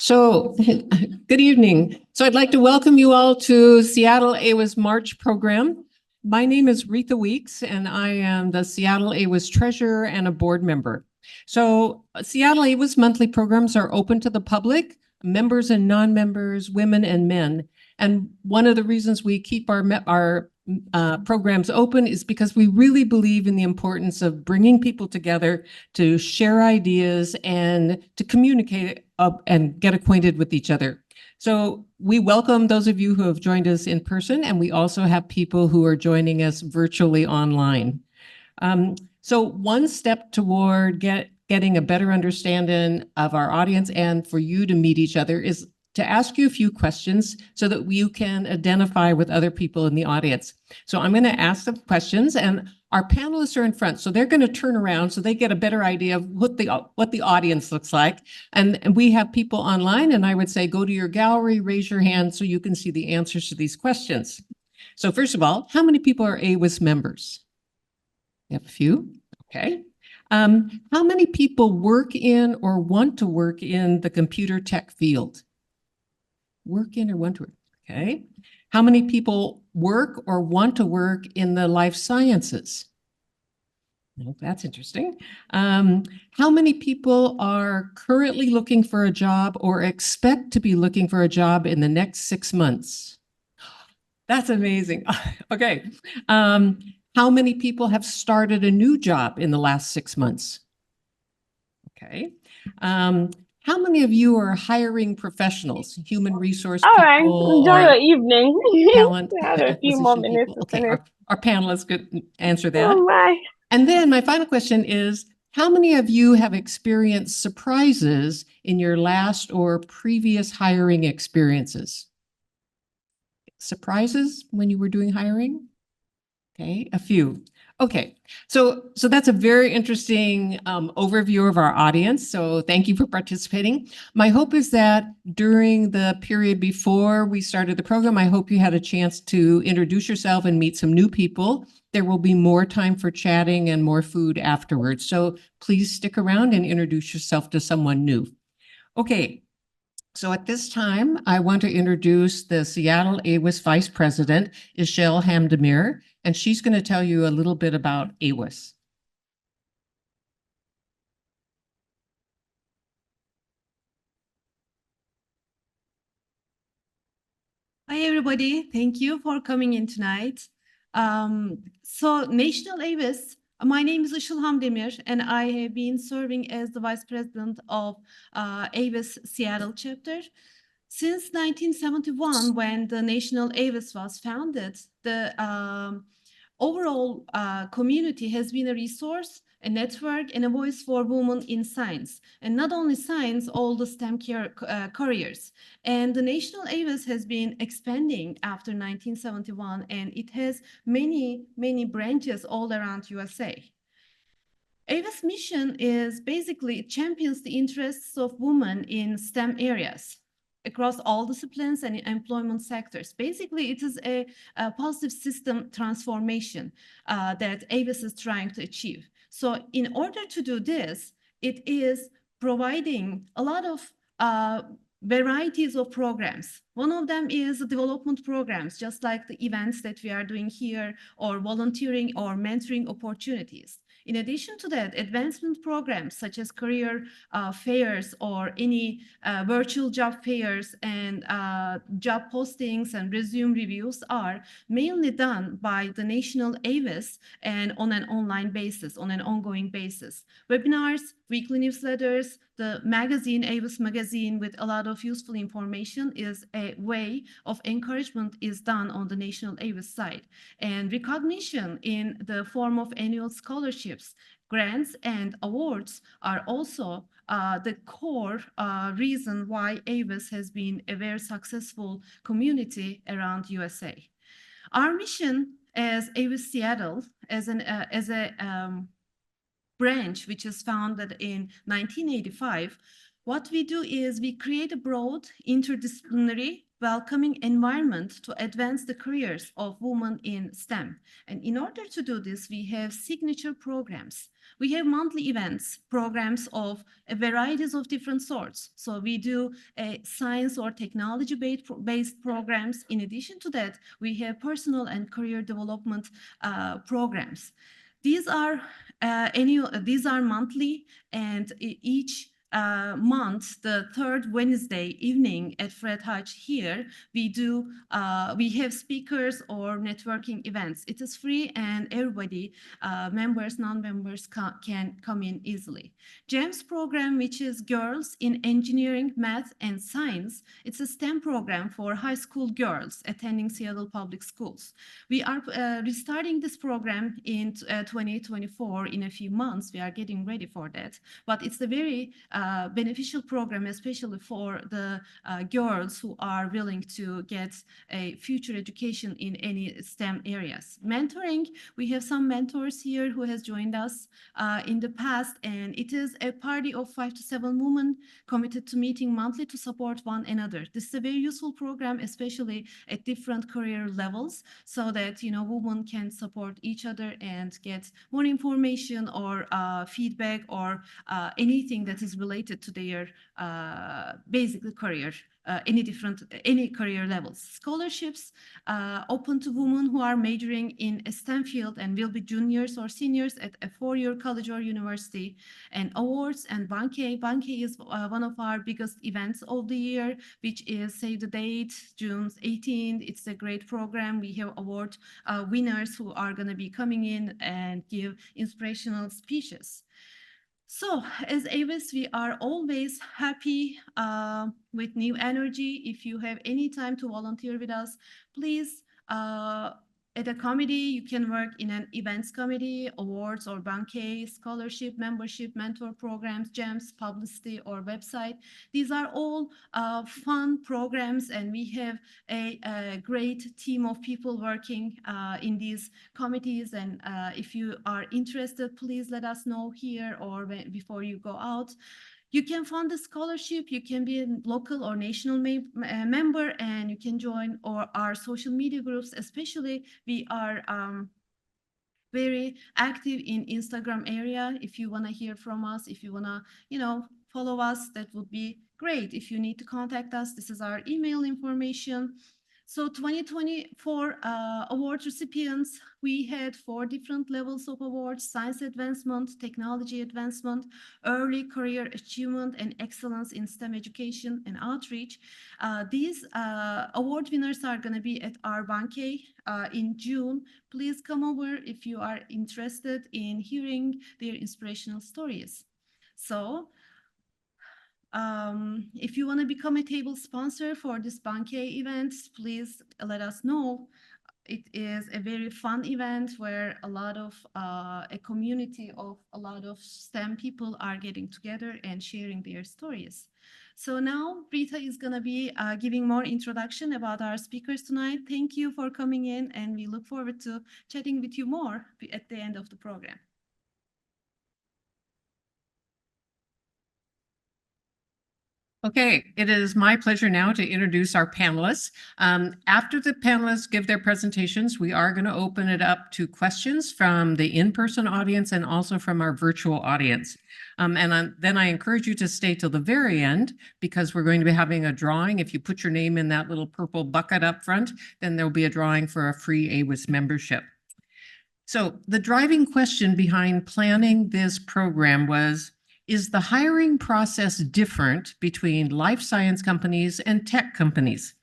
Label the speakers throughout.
Speaker 1: So, good evening. So I'd like to welcome you all to Seattle AWIS March program. My name is Retha Weeks, and I am the Seattle AWIS Treasurer and a board member. So Seattle AWIS monthly programs are open to the public, members and non-members, women and men. And one of the reasons we keep our programs open is because we really believe in the importance of bringing people together to share ideas and to communicate and get acquainted with each other. So we welcome those of you who have joined us in person, and we also have people who are joining us virtually online. So one step toward getting a better understanding of our audience and for you to meet each other is to ask you a few questions so that you can identify with other people in the audience. So I'm going to ask some questions, and our panelists are in front, so they're going to turn around so they get a better idea of what the audience looks like. And we have people online, and I would say go to your gallery, raise your hand so you can see the answers to these questions. So first of all, how many people are AWIS members? We have a few. Okay. How many people work in or want to work in the computer tech field? Work in or want to work? Okay. How many people work or want to work in the life sciences? Well, that's interesting. How many people are currently looking for a job or expect to be looking for a job in the next 6 months? That's amazing. Okay. How many people have started a new job in the last 6 months? Okay. How many of you are hiring professionals, human resource
Speaker 2: All right,
Speaker 1: people,
Speaker 2: enjoy
Speaker 1: or
Speaker 2: your evening.
Speaker 1: talent
Speaker 2: We have a few more
Speaker 1: acquisition
Speaker 2: minutes
Speaker 1: people?
Speaker 2: to
Speaker 1: Okay,
Speaker 2: finish.
Speaker 1: our panelists could answer that.
Speaker 2: Oh my.
Speaker 1: And then my final question is, how many of you have experienced surprises in your last or previous hiring experiences? Surprises when you were doing hiring? Okay, a few. Okay, so that's a very interesting overview of our audience. So thank you for participating. My hope is that during the period before we started the program, I hope you had a chance to introduce yourself and meet some new people. There will be more time for chatting and more food afterwards. So please stick around and introduce yourself to someone new. Okay. So at this time, I want to introduce the Seattle AWIS Vice President, Ishel Hamdamir, and she's going to tell you a little bit about AWIS.
Speaker 3: Hi, everybody. Thank you for coming in tonight. So National AWIS, my name is Ishel Hamdamir, and I have been serving as the Vice President of AWIS Seattle chapter. Since 1971, when the National AWIS was founded, the overall community has been a resource, a network, and a voice for women in science. And not only science, all the STEM careers. And the National AWIS has been expanding after 1971, and it has many, many branches all around USA. AWIS mission is basically it champions the interests of women in STEM areas across all disciplines and employment sectors. Basically, it is a positive system transformation that AWIS is trying to achieve. So in order to do this, it is providing a lot of varieties of programs. One of them is the development programs, just like the events that we are doing here, or volunteering or mentoring opportunities. In addition to that, advancement programs such as career fairs or any virtual job fairs and job postings and resume reviews are mainly done by the National AWIS and on an online basis, on an ongoing basis. Webinars, weekly newsletters, the magazine, AWIS magazine, with a lot of useful information is a way of encouragement is done on the National AWIS side. And recognition in the form of annual scholarships, grants, and awards are also the core reason why AWIS has been a very successful community around USA. Our mission as AWIS Seattle, as a branch which is founded in 1985, What we do is we create a broad, interdisciplinary, welcoming environment to advance the careers of women in STEM. And in order to do this, we have signature programs. We have monthly events, programs of varieties of different sorts. So we do science or technology-based programs. In addition to that, we have personal and career development programs. These are monthly, and each month, the third Wednesday evening at Fred Hutch here, we have speakers or networking events. It is free, and everybody, members, non-members can come in easily. GEMS program, which is Girls in Engineering, Math, and Science. It's a STEM program for high school girls attending Seattle Public Schools. We are restarting this program in 2024 in a few months. We are getting ready for that, but it's a very beneficial program, especially for the girls who are willing to get a future education in any STEM areas. Mentoring, we have some mentors here who has joined us in the past, and it is a party of 5 to 7 women committed to meeting monthly to support one another. This is a very useful program, especially at different career levels, so that women can support each other and get more information or feedback or anything that is related to their basically career, any career levels. Scholarships open to women who are majoring in a STEM field and will be juniors or seniors at a 4-year college or university. And awards and Banque. Banque is one of our biggest events of the year, which is save the date, June 18th. It's a great program. We have award winners who are going to be coming in and give inspirational speeches. So as AWIS, we are always happy with new energy. If you have any time to volunteer with us, please, at a committee, you can work in an events committee, awards or Banque, scholarship, membership, mentor programs, GEMS, publicity, or website. These are all fun programs, and we have a great team of people working in these committees. And if you are interested, please let us know here or before you go out. You can fund a scholarship, you can be a local or national member, and you can join our social media groups. Especially, we are very active in Instagram area. If you want to hear from us, if you want to, follow us, that would be great. If you need to contact us, this is our email information. So 2024 award recipients, we had 4 different levels of awards: science advancement, technology advancement, early career achievement, and excellence in STEM education and outreach. These award winners are going to be at our Banque in June. Please come over if you are interested in hearing their inspirational stories. So if you want to become a table sponsor for this Banque event, please let us know. It is a very fun event where a lot of a community of a lot of STEM people are getting together and sharing their stories. So now Rita is going to be giving more introduction about our speakers tonight. Thank you for coming in, and we look forward to chatting with you more at the end of the program.
Speaker 1: Okay, it is my pleasure now to introduce our panelists. After the panelists give their presentations, we are going to open it up to questions from the in-person audience and also from our virtual audience. Then I encourage you to stay till the very end, because we're going to be having a drawing. If you put your name in that little purple bucket up front, then there'll be a drawing for a free AWIS membership. So the driving question behind planning this program was, is the hiring process different between life science companies and tech companies?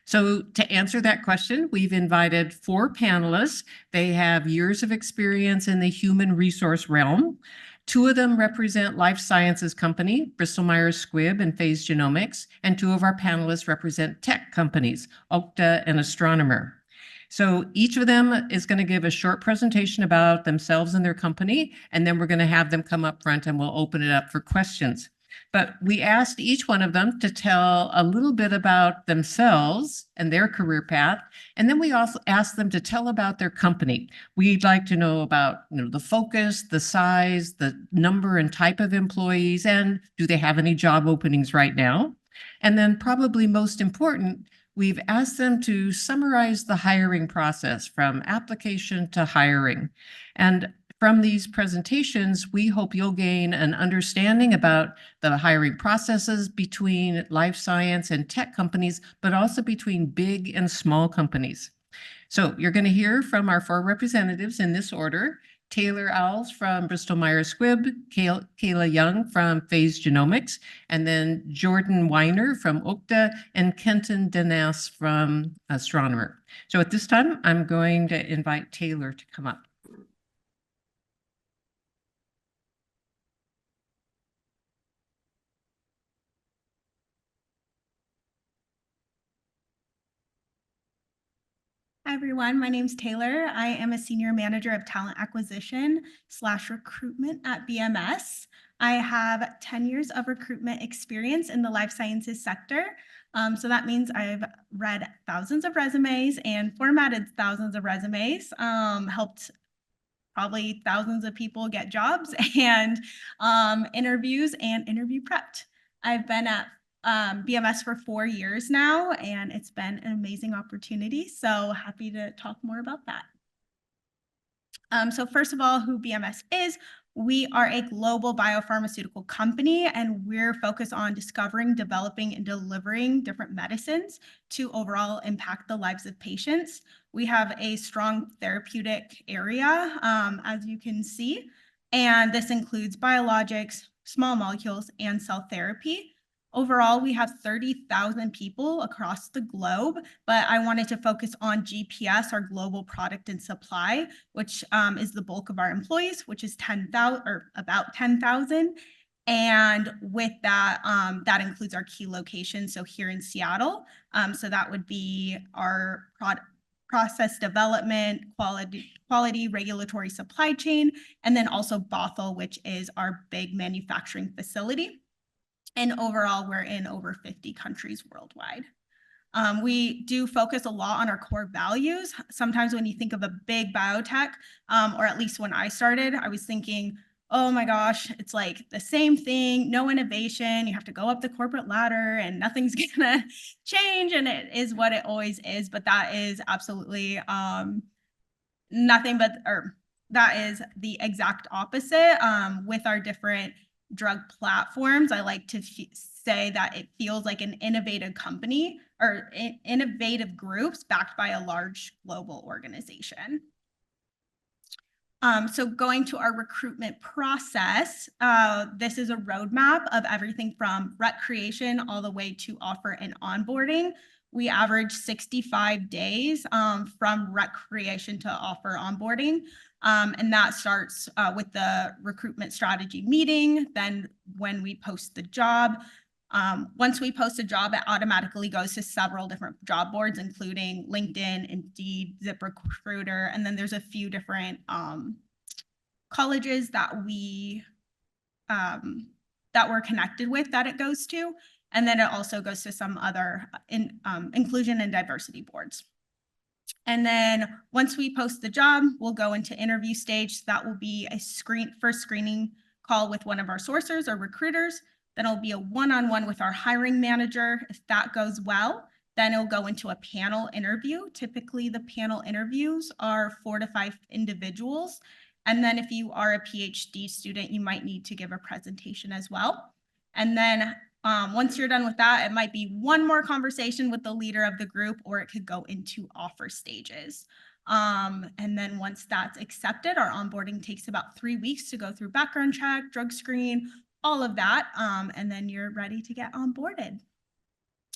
Speaker 1: So to answer that question, we've invited 4 panelists. They have years of experience in the human resource realm. 2 of them represent life sciences company, Bristol Myers Squibb and Phase Genomics, and 2 of our panelists represent tech companies, Okta and Astronomer. So each of them is going to give a short presentation about themselves and their company, and then we're going to have them come up front and we'll open it up for questions. But we asked each one of them to tell a little bit about themselves and their career path. And then we also asked them to tell about their company. We'd like to know about, the focus, the size, the number and type of employees, and do they have any job openings right now? And then probably most important, we've asked them to summarize the hiring process from application to hiring. And from these presentations, we hope you'll gain an understanding about the hiring processes between life science and tech companies, but also between big and small companies. So you're going to hear from our 4 representatives in this order: Taylor Owls from Bristol Myers Squibb, Kayla Young from Phase Genomics, and then Jordan Weiner from Okta, and Kenton Denas from Astronomer. So at this time, I'm going to invite Taylor to come up.
Speaker 2: Hi, everyone. My name is Taylor. I am a senior manager of talent acquisition / recruitment at BMS. I have 10 years of recruitment experience in the life sciences sector. So that means I've read thousands of resumes and formatted thousands of resumes, helped probably thousands of people get jobs and interviews and interview prepped. I've been at BMS for 4 years now, and it's been an amazing opportunity. So happy to talk more about that. So first of all, who BMS is. We are a global biopharmaceutical company, and we're focused on discovering, developing, and delivering different medicines to overall impact the lives of patients. We have a strong therapeutic area, as you can see, and this includes biologics, small molecules, and cell therapy. Overall, we have 30,000 people across the globe, but I wanted to focus on GPS, our global product and supply, which is the bulk of our employees, which is 10,000 or about 10,000. And with that, that includes our key locations. So here in Seattle, so that would be our process development, quality, regulatory supply chain, and then also Bothell, which is our big manufacturing facility. And overall, we're in over 50 countries worldwide. We do focus a lot on our core values. Sometimes when you think of a big biotech, or at least when I started, I was thinking, oh my gosh, it's like the same thing, no innovation. You have to go up the corporate ladder and nothing's gonna change. And it is what it always is. But that is absolutely nothing but, or that is the exact opposite. With our different drug platforms, I like to say that it feels like an innovative company or innovative groups backed by a large global organization. So going to our recruitment process, this is a roadmap of everything from rec creation all the way to offer and onboarding. We average 65 days from rec creation to offer onboarding. And that starts with the recruitment strategy meeting. Then when we post the job, once we post a job, it automatically goes to several different job boards, including LinkedIn, Indeed, ZipRecruiter, and then there's a few different colleges that we're connected with that it goes to. And then it also goes to some other inclusion and diversity boards. And then once we post the job, we'll go into interview stage. So that will be a first screening call with one of our sourcers or recruiters. Then it'll be a one-on-one with our hiring manager. If that goes well, then it'll go into a panel interview. Typically, the panel interviews are 4 to 5 individuals. And then if you are a PhD student, you might need to give a presentation as well. And then once you're done with that, it might be one more conversation with the leader of the group, or it could go into offer stages. And then once that's accepted, our onboarding takes about 3 weeks to go through background check, drug screen, all of that. And then you're ready to get onboarded.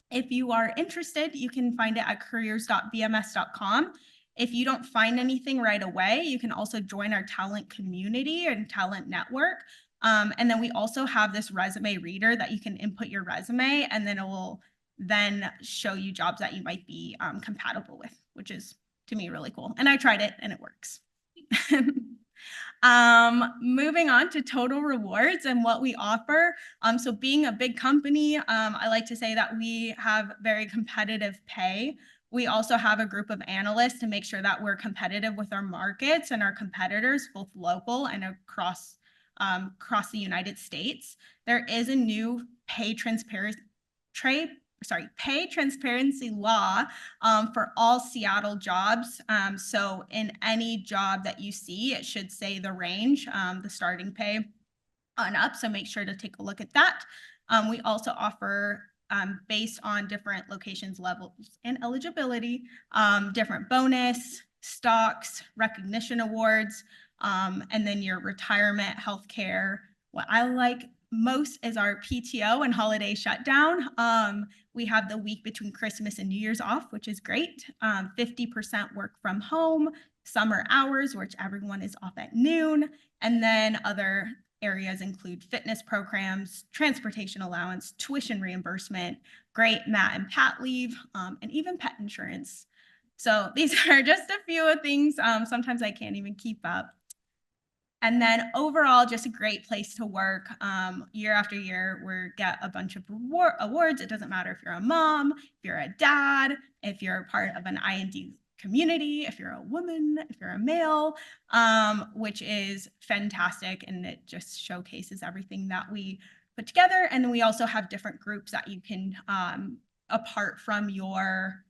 Speaker 2: If you are interested, you can find it at careers.bms.com. If you don't find anything right away, you can also join our talent community and talent network. And then we also have this resume reader that you can input your resume, and then it will then show you jobs that you might be compatible with, which is, to me, really cool. And I tried it and it works. Moving on to total rewards and what we offer. So being a big company, I like to say that we have very competitive pay. We also have a group of analysts to make sure that we're competitive with our markets and our competitors, both local and across the United States. There is a new pay transparency law for all Seattle jobs. So in any job that you see, it should say the range, the starting pay on up. So make sure to take a look at that. We also offer, based on different locations, levels, and eligibility, different bonus, stocks, recognition awards, and then your retirement, healthcare. What I like most is our PTO and holiday shutdown. We have the week between Christmas and New Year's off, which is great. 50% work from home, summer hours, which everyone is off at noon. And then other areas include fitness programs, transportation allowance, tuition reimbursement, great mat and pat leave, and even pet insurance. So these are just a few things. Sometimes I can't even keep up. And then overall, just a great place to work. Year after year, we get a bunch of awards. It doesn't matter if you're a mom, if you're a dad, if you're part of an IND community, if you're a woman, if you're a male, which is fantastic. And it just showcases everything that we put together. And then we also have different groups that you can, apart from your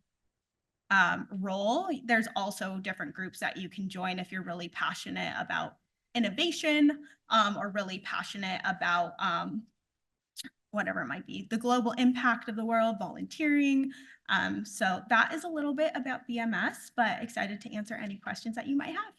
Speaker 2: role, there's also different groups that you can join if you're really passionate about innovation, or really passionate about whatever it might be, the global impact of the world, volunteering. So that is a little bit about BMS, but excited to answer any questions that you might have.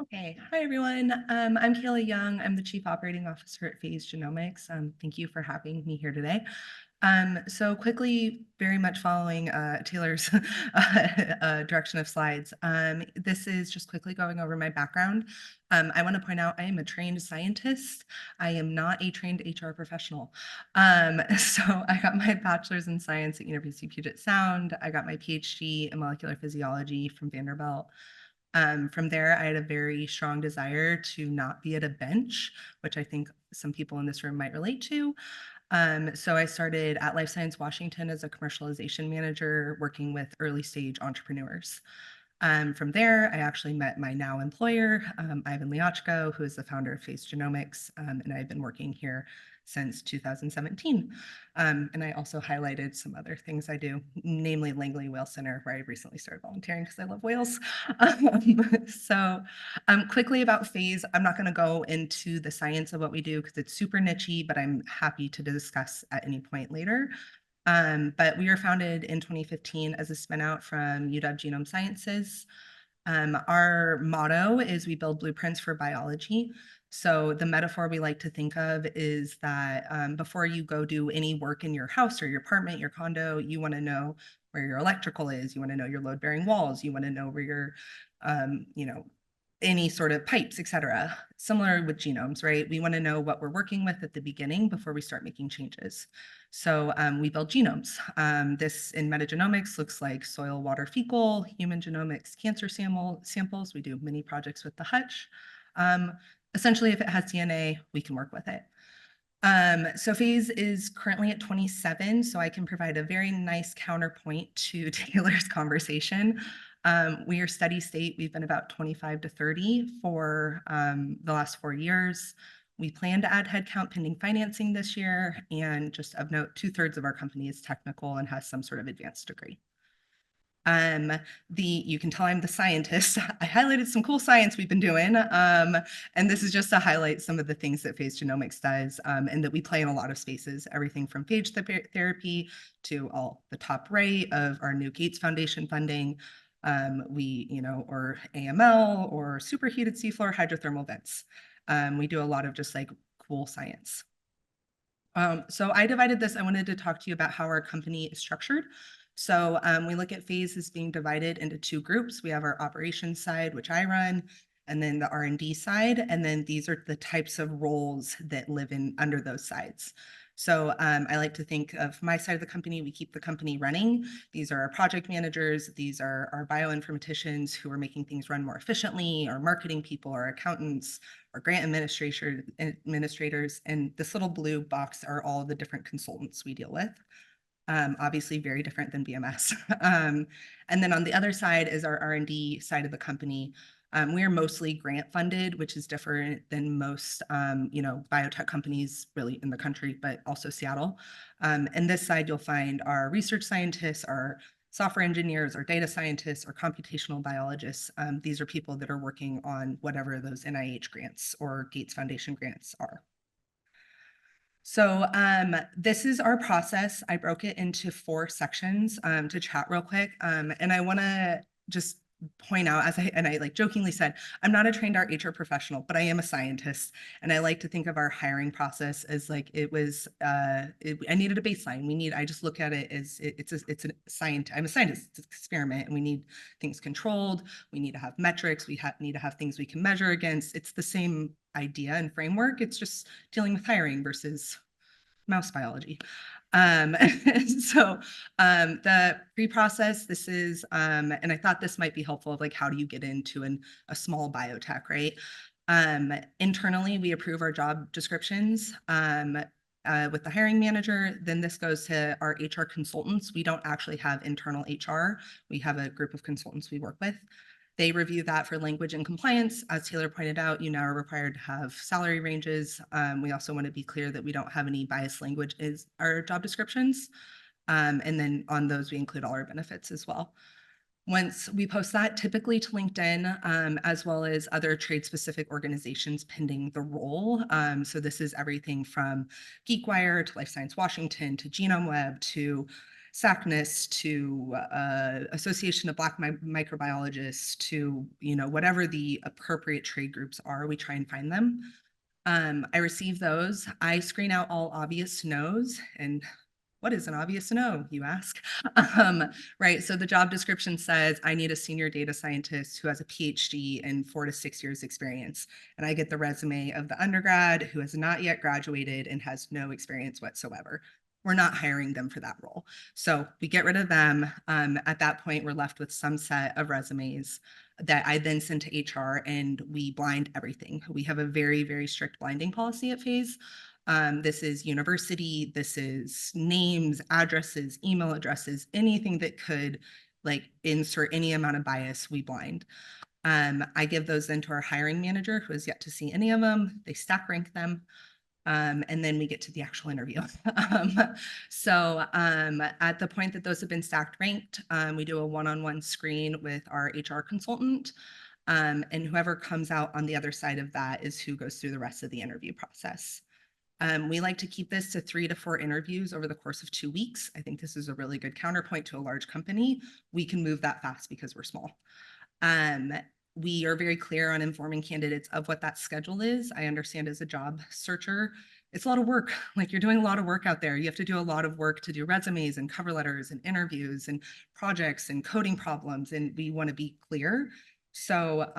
Speaker 4: Okay, hi everyone. I'm Kayla Young. I'm the Chief Operating Officer at Phase Genomics. Thank you for having me here today. So quickly, very much following Taylor's direction of slides, this is just quickly going over my background. I want to point out I am a trained scientist. I am not a trained HR professional. So I got my bachelor's in science at University of Puget Sound. I got my PhD in molecular physiology from Vanderbilt. From there, I had a very strong desire to not be at a bench, which I think some people in this room might relate to. So I started at Life Science Washington as a commercialization manager, working with early stage entrepreneurs. From there, I actually met my now employer, Ivan Liachko, who is the founder of Phase Genomics, and I've been working here since 2017. And I also highlighted some other things I do, namely Langley Whale Center, where I recently started volunteering because I love whales. So quickly about Phase, I'm not going to go into the science of what we do because it's super niche-y, but I'm happy to discuss at any point later. But we were founded in 2015 as a spinout from UW Genome Sciences. Our motto is we build blueprints for biology. So the metaphor we like to think of is that before you go do any work in your house or your apartment, your condo, you want to know where your electrical is. You want to know your load-bearing walls. You want to know where your, any sort of pipes, et cetera. Similar with genomes, right? We want to know what we're working with at the beginning before we start making changes. So we build genomes. This in metagenomics looks like soil, water, fecal, human genomics, cancer samples. We do many projects with the Hutch. Essentially, if it has DNA, we can work with it. So Phase is currently at 27, so I can provide a very nice counterpoint to Taylor's conversation. We are steady state. We've been about 25 to 30 for the last 4 years. We plan to add headcount pending financing this year. And just of note, 2/3 of our company is technical and has some sort of advanced degree. You can tell I'm the scientist. I highlighted some cool science we've been doing. And this is just to highlight some of the things that Phase Genomics does and that we play in a lot of spaces, everything from phage therapy to all the top right of our new Gates Foundation funding. Or AML or superheated seafloor hydrothermal vents. We do a lot of just like cool science. So I divided this. I wanted to talk to you about how our company is structured. So we look at Phase as being divided into 2 groups. We have our operations side, which I run, and then the R&D side. And then these are the types of roles that live in under those sides. So I like to think of my side of the company, we keep the company running. These are our project managers. These are our bioinformaticians who are making things run more efficiently, our marketing people, our accountants, our grant administrators. And this little blue box are all the different consultants we deal with. Obviously very different than BMS. And then on the other side is our R&D side of the company. We are mostly grant funded, which is different than most, biotech companies really in the country, but also Seattle. And this side, you'll find our research scientists, our software engineers, our data scientists, our computational biologists. These are people that are working on whatever those NIH grants or Gates Foundation grants are. So this is our process. I broke it into 4 sections to chat real quick. And I want to just point out, I like jokingly said, I'm not a trained HR professional, but I am a scientist. And I like to think of our hiring process as like it was, I needed a baseline. I just look at it as it's a science. I'm a scientist, it's an experiment, and we need things controlled. We need to have metrics. We need to have things we can measure against. It's the same idea and framework. It's just dealing with hiring versus mouse biology. So the pre-process, this is, and I thought this might be helpful of like, how do you get into a small biotech, right? Internally, we approve our job descriptions with the hiring manager. Then this goes to our HR consultants. We don't actually have internal HR. We have a group of consultants we work with. They review that for language and compliance. As Taylor pointed out, you now are required to have salary ranges. We also want to be clear that we don't have any biased language in our job descriptions. And then on those, we include all our benefits as well. Once we post that, typically to LinkedIn, as well as other trade-specific organizations pending the role. So this is everything from GeekWire to Life Science Washington to GenomeWeb to SACNIS to Association of Black Microbiologists to, whatever the appropriate trade groups are, we try and find them. I receive those. I screen out all obvious no's. And what is an obvious no, you ask? Right, so the job description says, I need a senior data scientist who has a PhD and 4 to 6 years experience. And I get the resume of the undergrad who has not yet graduated and has no experience whatsoever. We're not hiring them for that role. So we get rid of them. At that point, we're left with some set of resumes that I then send to HR, and we blind everything. We have a very, very strict blinding policy at Phase. This is university, this is names, addresses, email addresses, anything that could like insert any amount of bias, we blind. I give those then to our hiring manager who has yet to see any of them. They stack rank them. And then we get to the actual interview. So at the point that those have been stacked ranked, we do a one-on-one screen with our HR consultant. And whoever comes out on the other side of that is who goes through the rest of the interview process. We like to keep this to 3 to 4 interviews over the course of 2 weeks. I think this is a really good counterpoint to a large company. We can move that fast because we're small. We are very clear on informing candidates of what that schedule is. I understand as a job searcher, it's a lot of work. Like you're doing a lot of work out there. You have to do a lot of work to do resumes and cover letters and interviews and projects and coding problems. And we want to be clear. So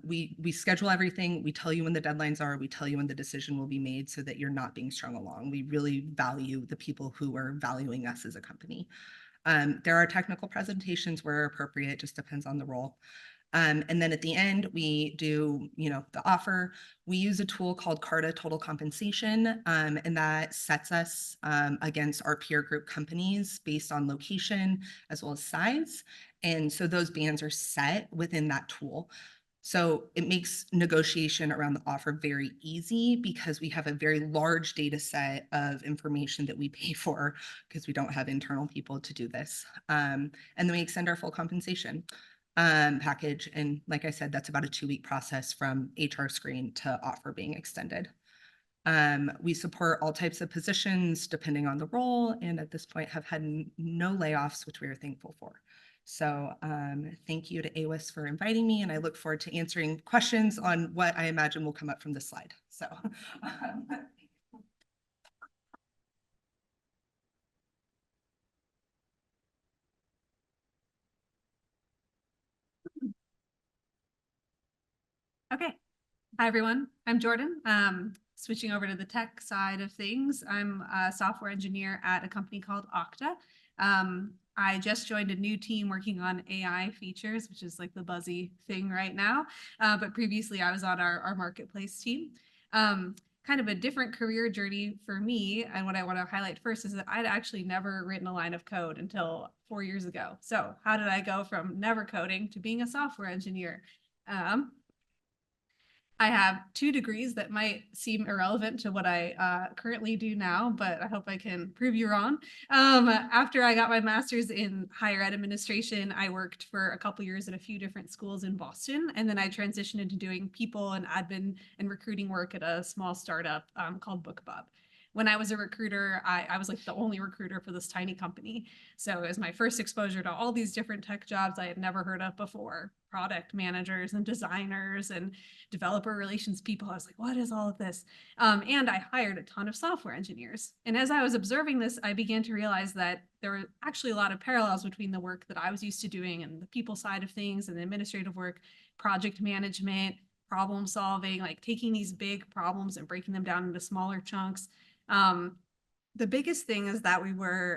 Speaker 4: we schedule everything. We tell you when the deadlines are. We tell you when the decision will be made so that you're not being strung along. We really value the people who are valuing us as a company. There are technical presentations where appropriate, just depends on the role. And then at the end, we do, the offer. We use a tool called Carta Total Compensation, and that sets us against our peer group companies based on location as well as size. And so those bands are set within that tool. So it makes negotiation around the offer very easy because we have a very large data set of information that we pay for because we don't have internal people to do this. And then we extend our full compensation package. And like I said, that's about a 2-week process from HR screen to offer being extended. We support all types of positions depending on the role, and at this point have had no layoffs, which we are thankful for. So thank you to AWIS for inviting me, and I look forward to answering questions on what I imagine will come up from this slide. So
Speaker 5: Okay. Hi, everyone. I'm Jordan. Switching over to the tech side of things, I'm a software engineer at a company called Okta. I just joined a new team working on AI features, which is like the buzzy thing right now. But previously, I was on our marketplace team. Kind of a different career journey for me. And what I want to highlight first is that I'd actually never written a line of code until 4 years ago. So how did I go from never coding to being a software engineer? I have 2 degrees that might seem irrelevant to what I currently do now, but I hope I can prove you wrong. After I got my master's in higher ed administration, I worked for a couple years at a few different schools in Boston, and then I transitioned into doing people and admin and recruiting work at a small startup called BookBub. When I was a recruiter, I was like the only recruiter for this tiny company. So it was my first exposure to all these different tech jobs I had never heard of before, product managers and designers and developer relations people. I was like, what is all of this? And I hired a ton of software engineers. And as I was observing this, I began to realize that there were actually a lot of parallels between the work that I was used to doing and the people side of things and the administrative work, project management, problem solving, like taking these big problems and breaking them down into smaller chunks. The biggest thing is that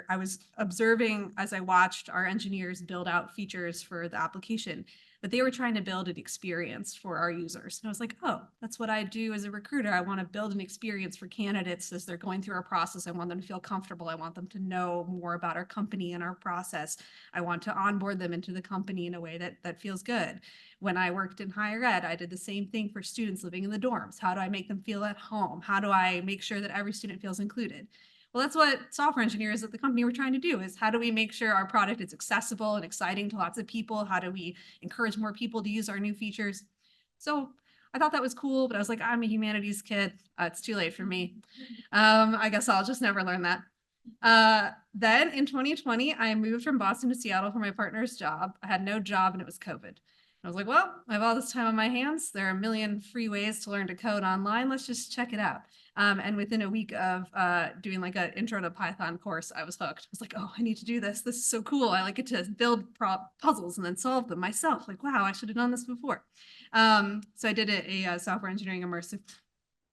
Speaker 5: I was observing as I watched our engineers build out features for the application, that they were trying to build an experience for our users. And I was like, oh, that's what I do as a recruiter. I want to build an experience for candidates as they're going through our process. I want them to feel comfortable. I want them to know more about our company and our process. I want to onboard them into the company in a way that feels good. When I worked in higher ed, I did the same thing for students living in the dorms. How do I make them feel at home? How do I make sure that every student feels included? Well, that's what software engineers at the company were trying to do, is how do we make sure our product is accessible and exciting to lots of people? How do we encourage more people to use our new features? So I thought that was cool, but I was like, I'm a humanities kid. It's too late for me. I guess I'll just never learn that. Then in 2020, I moved from Boston to Seattle for my partner's job. I had no job and it was COVID. I was like, well, I have all this time on my hands. There are a million free ways to learn to code online. Let's just check it out. And within a week of doing like an intro to Python course, I was hooked. I was like, oh, I need to do this. This is so cool. I like it to build puzzles and then solve them myself. Like, wow, I should have done this before. So I did a software engineering immersive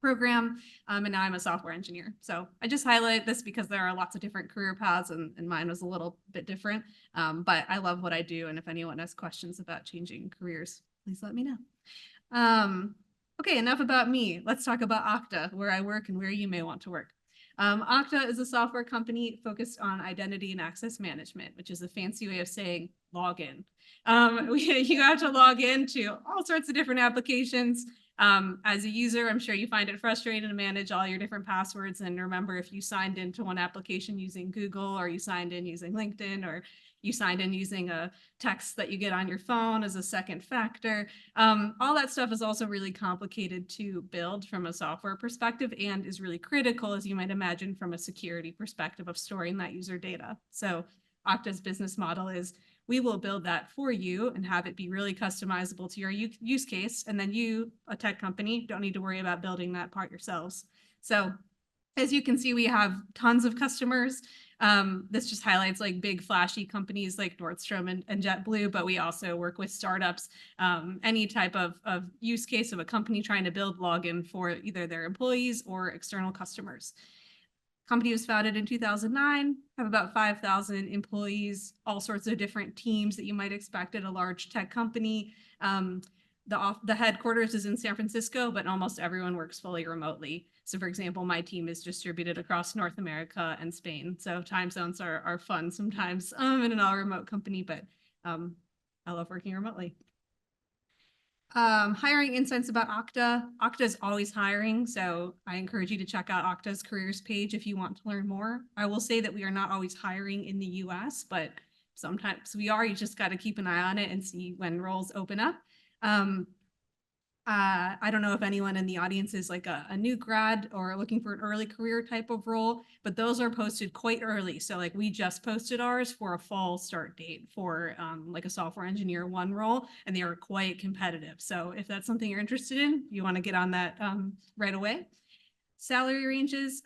Speaker 5: program, and now I'm a software engineer. So I just highlight this because there are lots of different career paths, and mine was a little bit different. But I love what I do, and if anyone has questions about changing careers, please let me know. Okay, enough about me. Let's talk about Okta, where I work and where you may want to work. Okta is a software company focused on identity and access management, which is a fancy way of saying login. You have to log into all sorts of different applications. As a user, I'm sure you find it frustrating to manage all your different passwords and remember if you signed into one application using Google, or you signed in using LinkedIn, or you signed in using a text that you get on your phone as a second factor. All that stuff is also really complicated to build from a software perspective and is really critical, as you might imagine, from a security perspective of storing that user data. So Okta's business model is, we will build that for you and have it be really customizable to your use case. And then you, a tech company, don't need to worry about building that part yourselves. So as you can see, we have tons of customers. This just highlights like big flashy companies like Nordstrom and JetBlue, but we also work with startups, any type of use case of a company trying to build login for either their employees or external customers. Company was founded in 2009, have about 5,000 employees, all sorts of different teams that you might expect at a large tech company. The headquarters is in San Francisco, but almost everyone works fully remotely. So for example, my team is distributed across North America and Spain. So time zones are fun sometimes in an all remote company, but I love working remotely. Hiring insights about Okta. Okta is always hiring, so I encourage you to check out Okta's careers page if you want to learn more. I will say that we are not always hiring in the US, but sometimes we are. You just got to keep an eye on it and see when roles open up. I don't know if anyone in the audience is like a new grad or looking for an early career type of role, but those are posted quite early. So like we just posted ours for a fall start date for like a software engineer 1 role, and they are quite competitive. So if that's something you're interested in, you want to get on that right away. Salary ranges,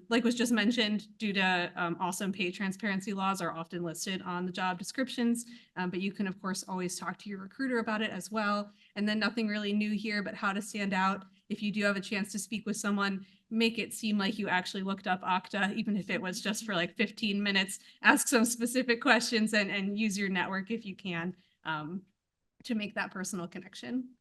Speaker 5: like was just mentioned, due to awesome pay transparency laws, are often listed on the job descriptions, but you can of course always talk to your recruiter about it as well. And then nothing really new here, but how to stand out. If you do have a chance to speak with someone, make it seem like you actually looked up Okta, even if it was just for like 15 minutes, ask some specific questions and use your network if you can to make that personal connection.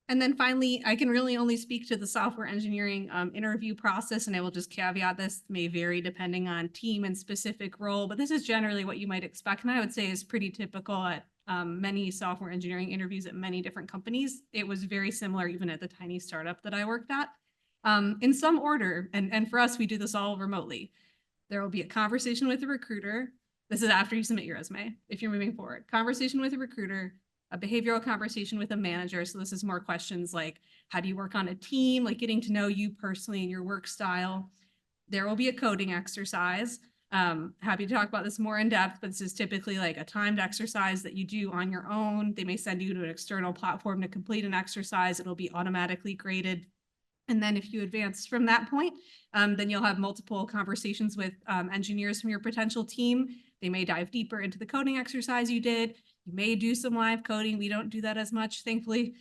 Speaker 5: And then finally, I can really only speak to the software engineering interview process, and I will just caveat this may vary depending on team and specific role, but this is generally what you might expect. And I would say is pretty typical at many software engineering interviews at many different companies. It was very similar even at the tiny startup that I worked at. In some order, and for us, we do this all remotely. There will be a conversation with a recruiter. This is after you submit your resume, if you're moving forward. Conversation with a recruiter, a behavioral conversation with a manager. So this is more questions like, how do you work on a team? Like getting to know you personally and your work style. There will be a coding exercise. Happy to talk about this more in depth, but this is typically like a timed exercise that you do on your own. They may send you to an external platform to complete an exercise. It'll be automatically graded. And then if you advance from that point, then you'll have multiple conversations with engineers from your potential team. They may dive deeper into the coding exercise you did. You may do some live coding. We don't do that as much, thankfully.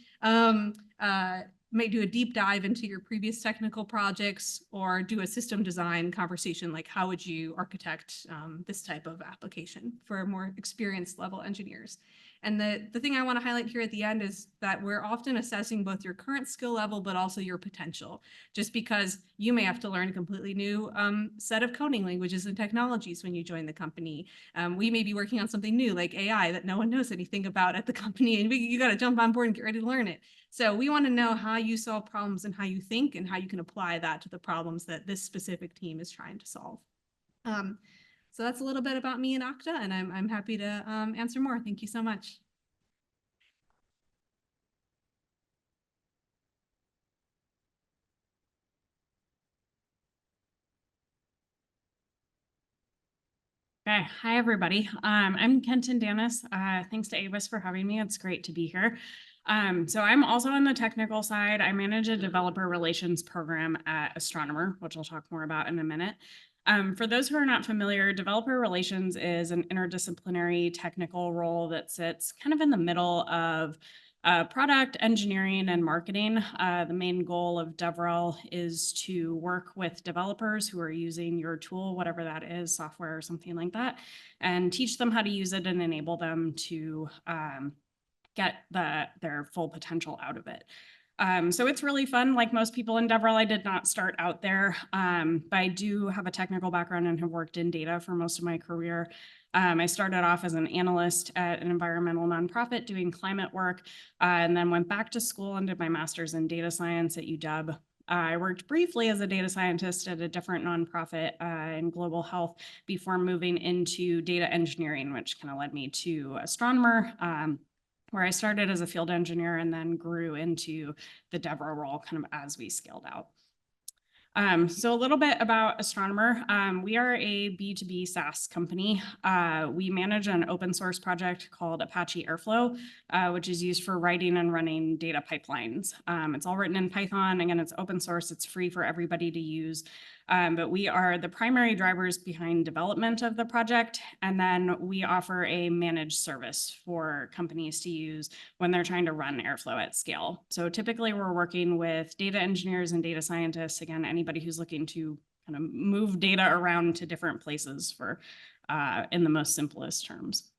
Speaker 5: May do a deep dive into your previous technical projects or do a system design conversation, like how would you architect this type of application for more experienced level engineers. And the thing I want to highlight here at the end is that we're often assessing both your current skill level, but also your potential, just because you may have to learn a completely new set of coding languages and technologies when you join the company. We may be working on something new like AI that no one knows anything about at the company, and you got to jump on board and get ready to learn it. So we want to know how you solve problems and how you think and how you can apply that to the problems that this specific team is trying to solve. So that's a little bit about me and Okta, and I'm happy to answer more. Thank you so much.
Speaker 6: Okay, hi everybody. I'm Kenton Danis. Thanks to AWIS for having me. It's great to be here. So I'm also on the technical side. I manage a developer relations program at Astronomer, which I'll talk more about in a minute. For those who are not familiar, developer relations is an interdisciplinary technical role that sits kind of in the middle of product engineering and marketing. The main goal of DevRel is to work with developers who are using your tool, whatever that is, software or something like that, and teach them how to use it and enable them to get their full potential out of it. So it's really fun. Like most people in DevRel, I did not start out there, but I do have a technical background and have worked in data for most of my career. I started off as an analyst at an environmental nonprofit doing climate work, and then went back to school and did my master's in data science at UW. I worked briefly as a data scientist at a different nonprofit in global health before moving into data engineering, which kind of led me to Astronomer, where I started as a field engineer and then grew into the DevRel role kind of as we scaled out. So a little bit about Astronomer. We are a B2B SaaS company. We manage an open source project called Apache Airflow, which is used for writing and running data pipelines. It's all written in Python. Again, it's open source. It's free for everybody to use. But we are the primary drivers behind development of the project. And then we offer a managed service for companies to use when they're trying to run Airflow at scale. So typically we're working with data engineers and data scientists, again, anybody who's looking to kind of move data around to different places for in the most simplest terms.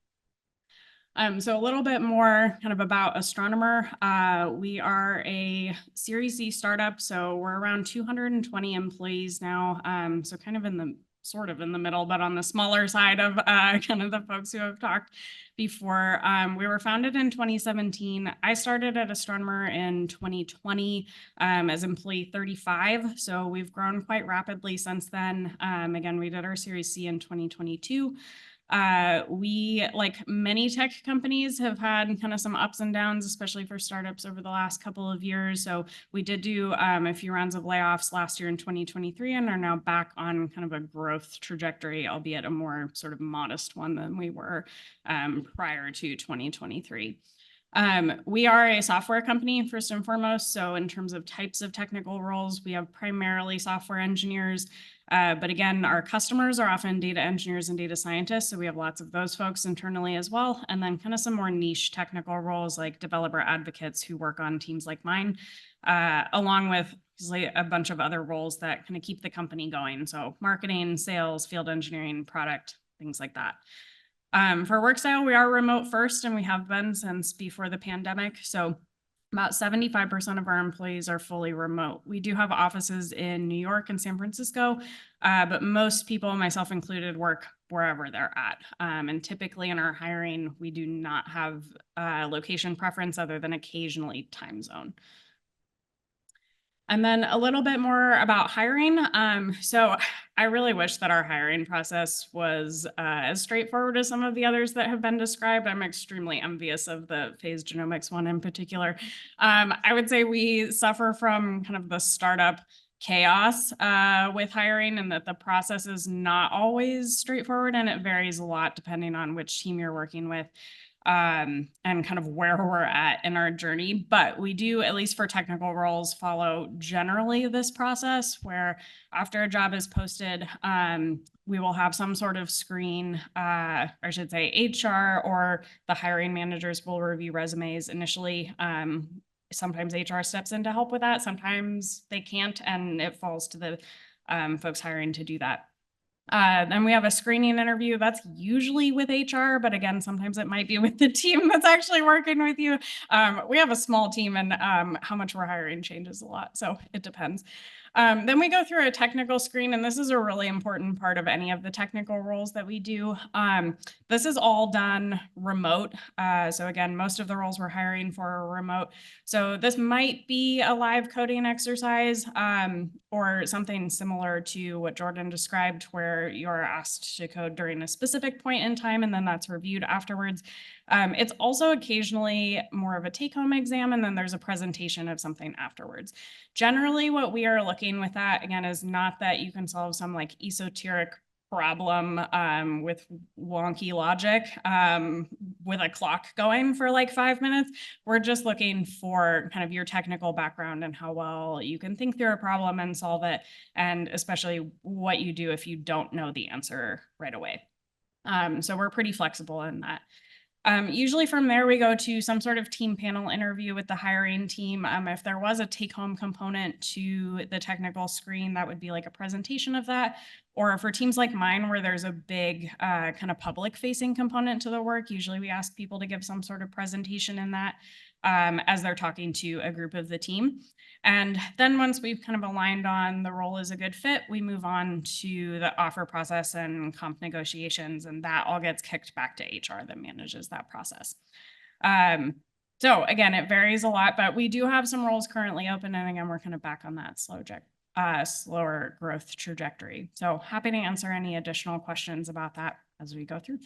Speaker 6: So a little bit more kind of about Astronomer. We are a Series C startup, so we're around 220 employees now. So kind of in the middle, but on the smaller side of kind of the folks who have talked before. We were founded in 2017. I started at Astronomer in 2020 as employee 35. So we've grown quite rapidly since then. Again, we did our Series C in 2022. We, like many tech companies, have had kind of some ups and downs, especially for startups over the last couple of years. So we did do a few rounds of layoffs last year in 2023 and are now back on kind of a growth trajectory, albeit a more sort of modest one than we were prior to 2023. We are a software company first and foremost. So in terms of types of technical roles, we have primarily software engineers. But again, our customers are often data engineers and data scientists. So we have lots of those folks internally as well. And then kind of some more niche technical roles like developer advocates who work on teams like mine, along with a bunch of other roles that kind of keep the company going. So marketing, sales, field engineering, product, things like that. For work style, we are remote first, and we have been since before the pandemic. So about 75% of our employees are fully remote. We do have offices in New York and San Francisco, but most people, myself included, work wherever they're at. And typically in our hiring, we do not have location preference other than occasionally time zone. And then a little bit more about hiring. So I really wish that our hiring process was as straightforward as some of the others that have been described. I'm extremely envious of the Phase Genomics one in particular. I would say we suffer from kind of the startup chaos with hiring, and that the process is not always straightforward, and it varies a lot depending on which team you're working with. And kind of where we're at in our journey. But we do, at least for technical roles, follow generally this process where after a job is posted, we will have some sort of screen, or I should say HR or the hiring managers will review resumes initially. Sometimes HR steps in to help with that. Sometimes they can't, and it falls to the folks hiring to do that. Then we have a screening interview. That's usually with HR, but again, sometimes it might be with the team that's actually working with you. We have a small team, and how much we're hiring changes a lot, so it depends. Then we go through a technical screen, and this is a really important part of any of the technical roles that we do. This is all done remote. So again, most of the roles we're hiring for are remote. So this might be a live coding exercise or something similar to what Jordan described, where you're asked to code during a specific point in time, and then that's reviewed afterwards. It's also occasionally more of a take-home exam, and then there's a presentation of something afterwards. Generally, what we are looking with that, again, is not that you can solve some like esoteric problem with wonky logic with a clock going for like 5 minutes. We're just looking for kind of your technical background and how well you can think through a problem and solve it, and especially what you do if you don't know the answer right away. So we're pretty flexible in that. Usually from there, we go to some sort of team panel interview with the hiring team. If there was a take-home component to the technical screen, that would be like a presentation of that. Or for teams like mine, where there's a big kind of public-facing component to the work, usually we ask people to give some sort of presentation in that as they're talking to a group of the team. And then once we've kind of aligned on the role is a good fit, we move on to the offer process and comp negotiations, and that all gets kicked back to HR that manages that process. So again, it varies a lot, but we do have some roles currently open, and again, we're kind of back on that slower growth trajectory. So happy to answer any additional questions about that as we go through.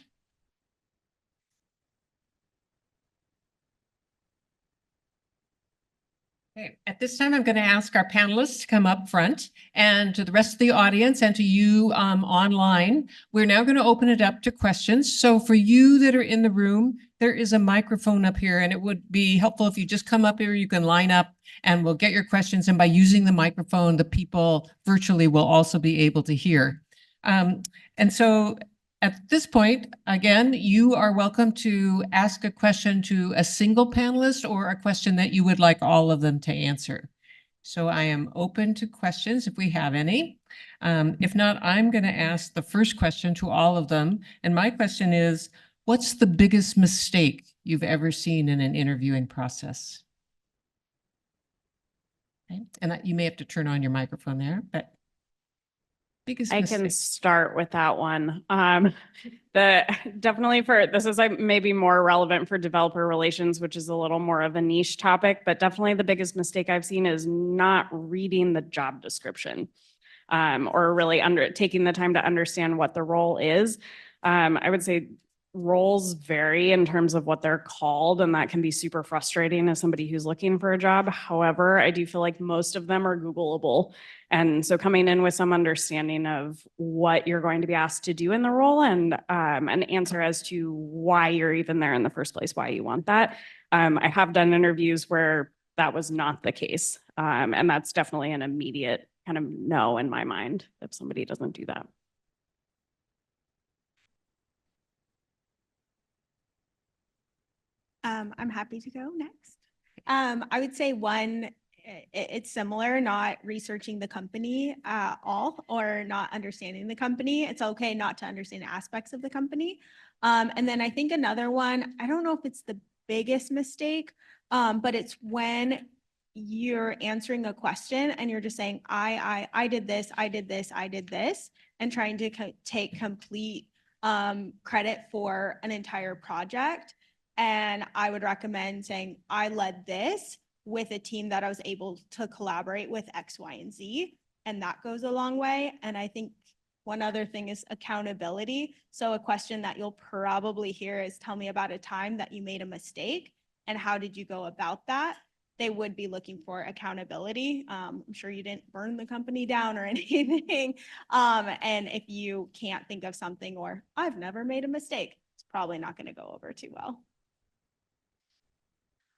Speaker 1: Okay, at this time, I'm going to ask our panelists to come up front, and to the rest of the audience and to you online. We're now going to open it up to questions. So for you that are in the room, there is a microphone up here, and it would be helpful if you just come up here. You can line up and we'll get your questions. And by using the microphone, the people virtually will also be able to hear. And so at this point, again, you are welcome to ask a question to a single panelist or a question that you would like all of them to answer. So I am open to questions if we have any. If not, I'm going to ask the first question to all of them. And my question is, what's the biggest mistake you've ever seen in an interviewing process? Okay. And you may have to turn on your microphone there, but biggest mistake.
Speaker 6: I can start with that one. Definitely this is like maybe more relevant for developer relations, which is a little more of a niche topic, but definitely the biggest mistake I've seen is not reading the job description or really taking the time to understand what the role is. I would say roles vary in terms of what they're called, and that can be super frustrating as somebody who's looking for a job. However, I do feel like most of them are Googleable. And so coming in with some understanding of what you're going to be asked to do in the role and an answer as to why you're even there in the first place, why you want that. I have done interviews where that was not the case. And that's definitely an immediate kind of no in my mind if somebody doesn't do that.
Speaker 2: I'm happy to go next. I would say one, it's similar, not researching the company at all or not understanding the company. It's okay not to understand aspects of the company. And then I think another one, I don't know if it's the biggest mistake, but it's when you're answering a question and you're just saying, I did this, I did this, I did this, and trying to take complete credit for an entire project. And I would recommend saying, I led this with a team that I was able to collaborate with X, Y, and Z. And that goes a long way. And I think one other thing is accountability. So a question that you'll probably hear is, tell me about a time that you made a mistake and how did you go about that? They would be looking for accountability. I'm sure you didn't burn the company down or anything. And if you can't think of something, or I've never made a mistake, it's probably not going to go over too well.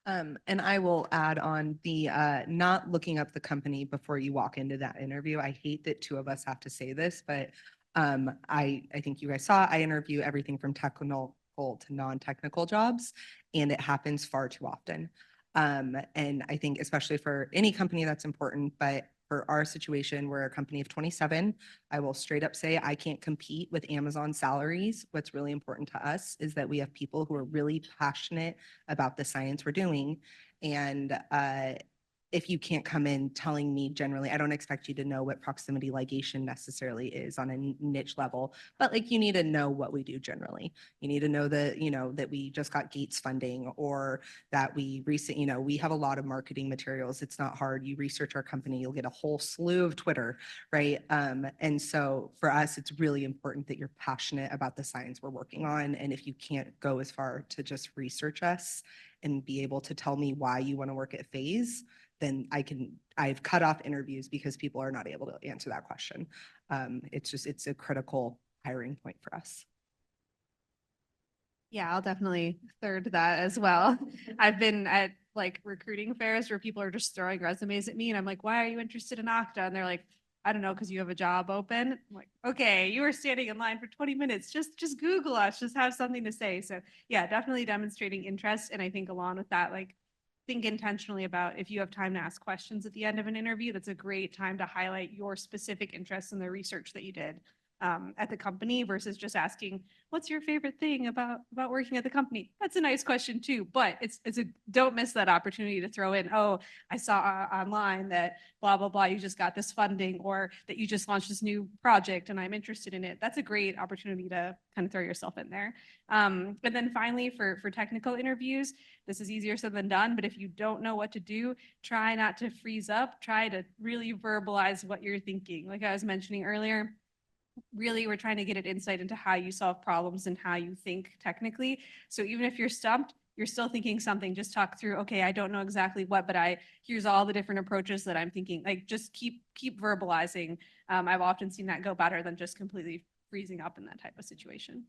Speaker 4: And I will add on the not looking up the company before you walk into that interview. I hate that two of us have to say this, but I think you guys saw I interview everything from technical to non-technical jobs, and it happens far too often. And I think especially for any company that's important, but for our situation, we're a company of 27. I will straight up say I can't compete with Amazon salaries. What's really important to us is that we have people who are really passionate about the science we're doing. And if you can't come in telling me generally, I don't expect you to know what proximity ligation necessarily is on a niche level, but like you need to know what we do generally. You need to know that, that we just got Gates funding, or that we we have a lot of marketing materials. It's not hard. You research our company, you'll get a whole slew of Twitter, right? And so for us, it's really important that you're passionate about the science we're working on. And if you can't go as far to just research us and be able to tell me why you want to work at Phase, then I've cut off interviews because people are not able to answer that question. It's a critical hiring point for us.
Speaker 5: Yeah, I'll definitely third that as well. I've been at like recruiting fairs where people are just throwing resumes at me and I'm like, why are you interested in Okta? And they're like, I don't know, because you have a job open. I'm like, okay, you were standing in line for 20 minutes. Just Google us, just have something to say. So yeah, definitely demonstrating interest. And I think along with that, like think intentionally about if you have time to ask questions at the end of an interview, that's a great time to highlight your specific interests in the research that you did at the company versus just asking, what's your favorite thing about working at the company? That's a nice question too, but don't miss that opportunity to throw in, oh, I saw online that blah, blah, blah, you just got this funding, or that you just launched this new project and I'm interested in it. That's a great opportunity to kind of throw yourself in there. And then finally for technical interviews, this is easier said than done, but if you don't know what to do, try not to freeze up, try to really verbalize what you're thinking. Like I was mentioning earlier, really we're trying to get an insight into how you solve problems and how you think technically. So even if you're stumped, you're still thinking something, just talk through, okay, I don't know exactly what, but here's all the different approaches that I'm thinking. Like just keep verbalizing. I've often seen that go better than just completely freezing up in that type of situation.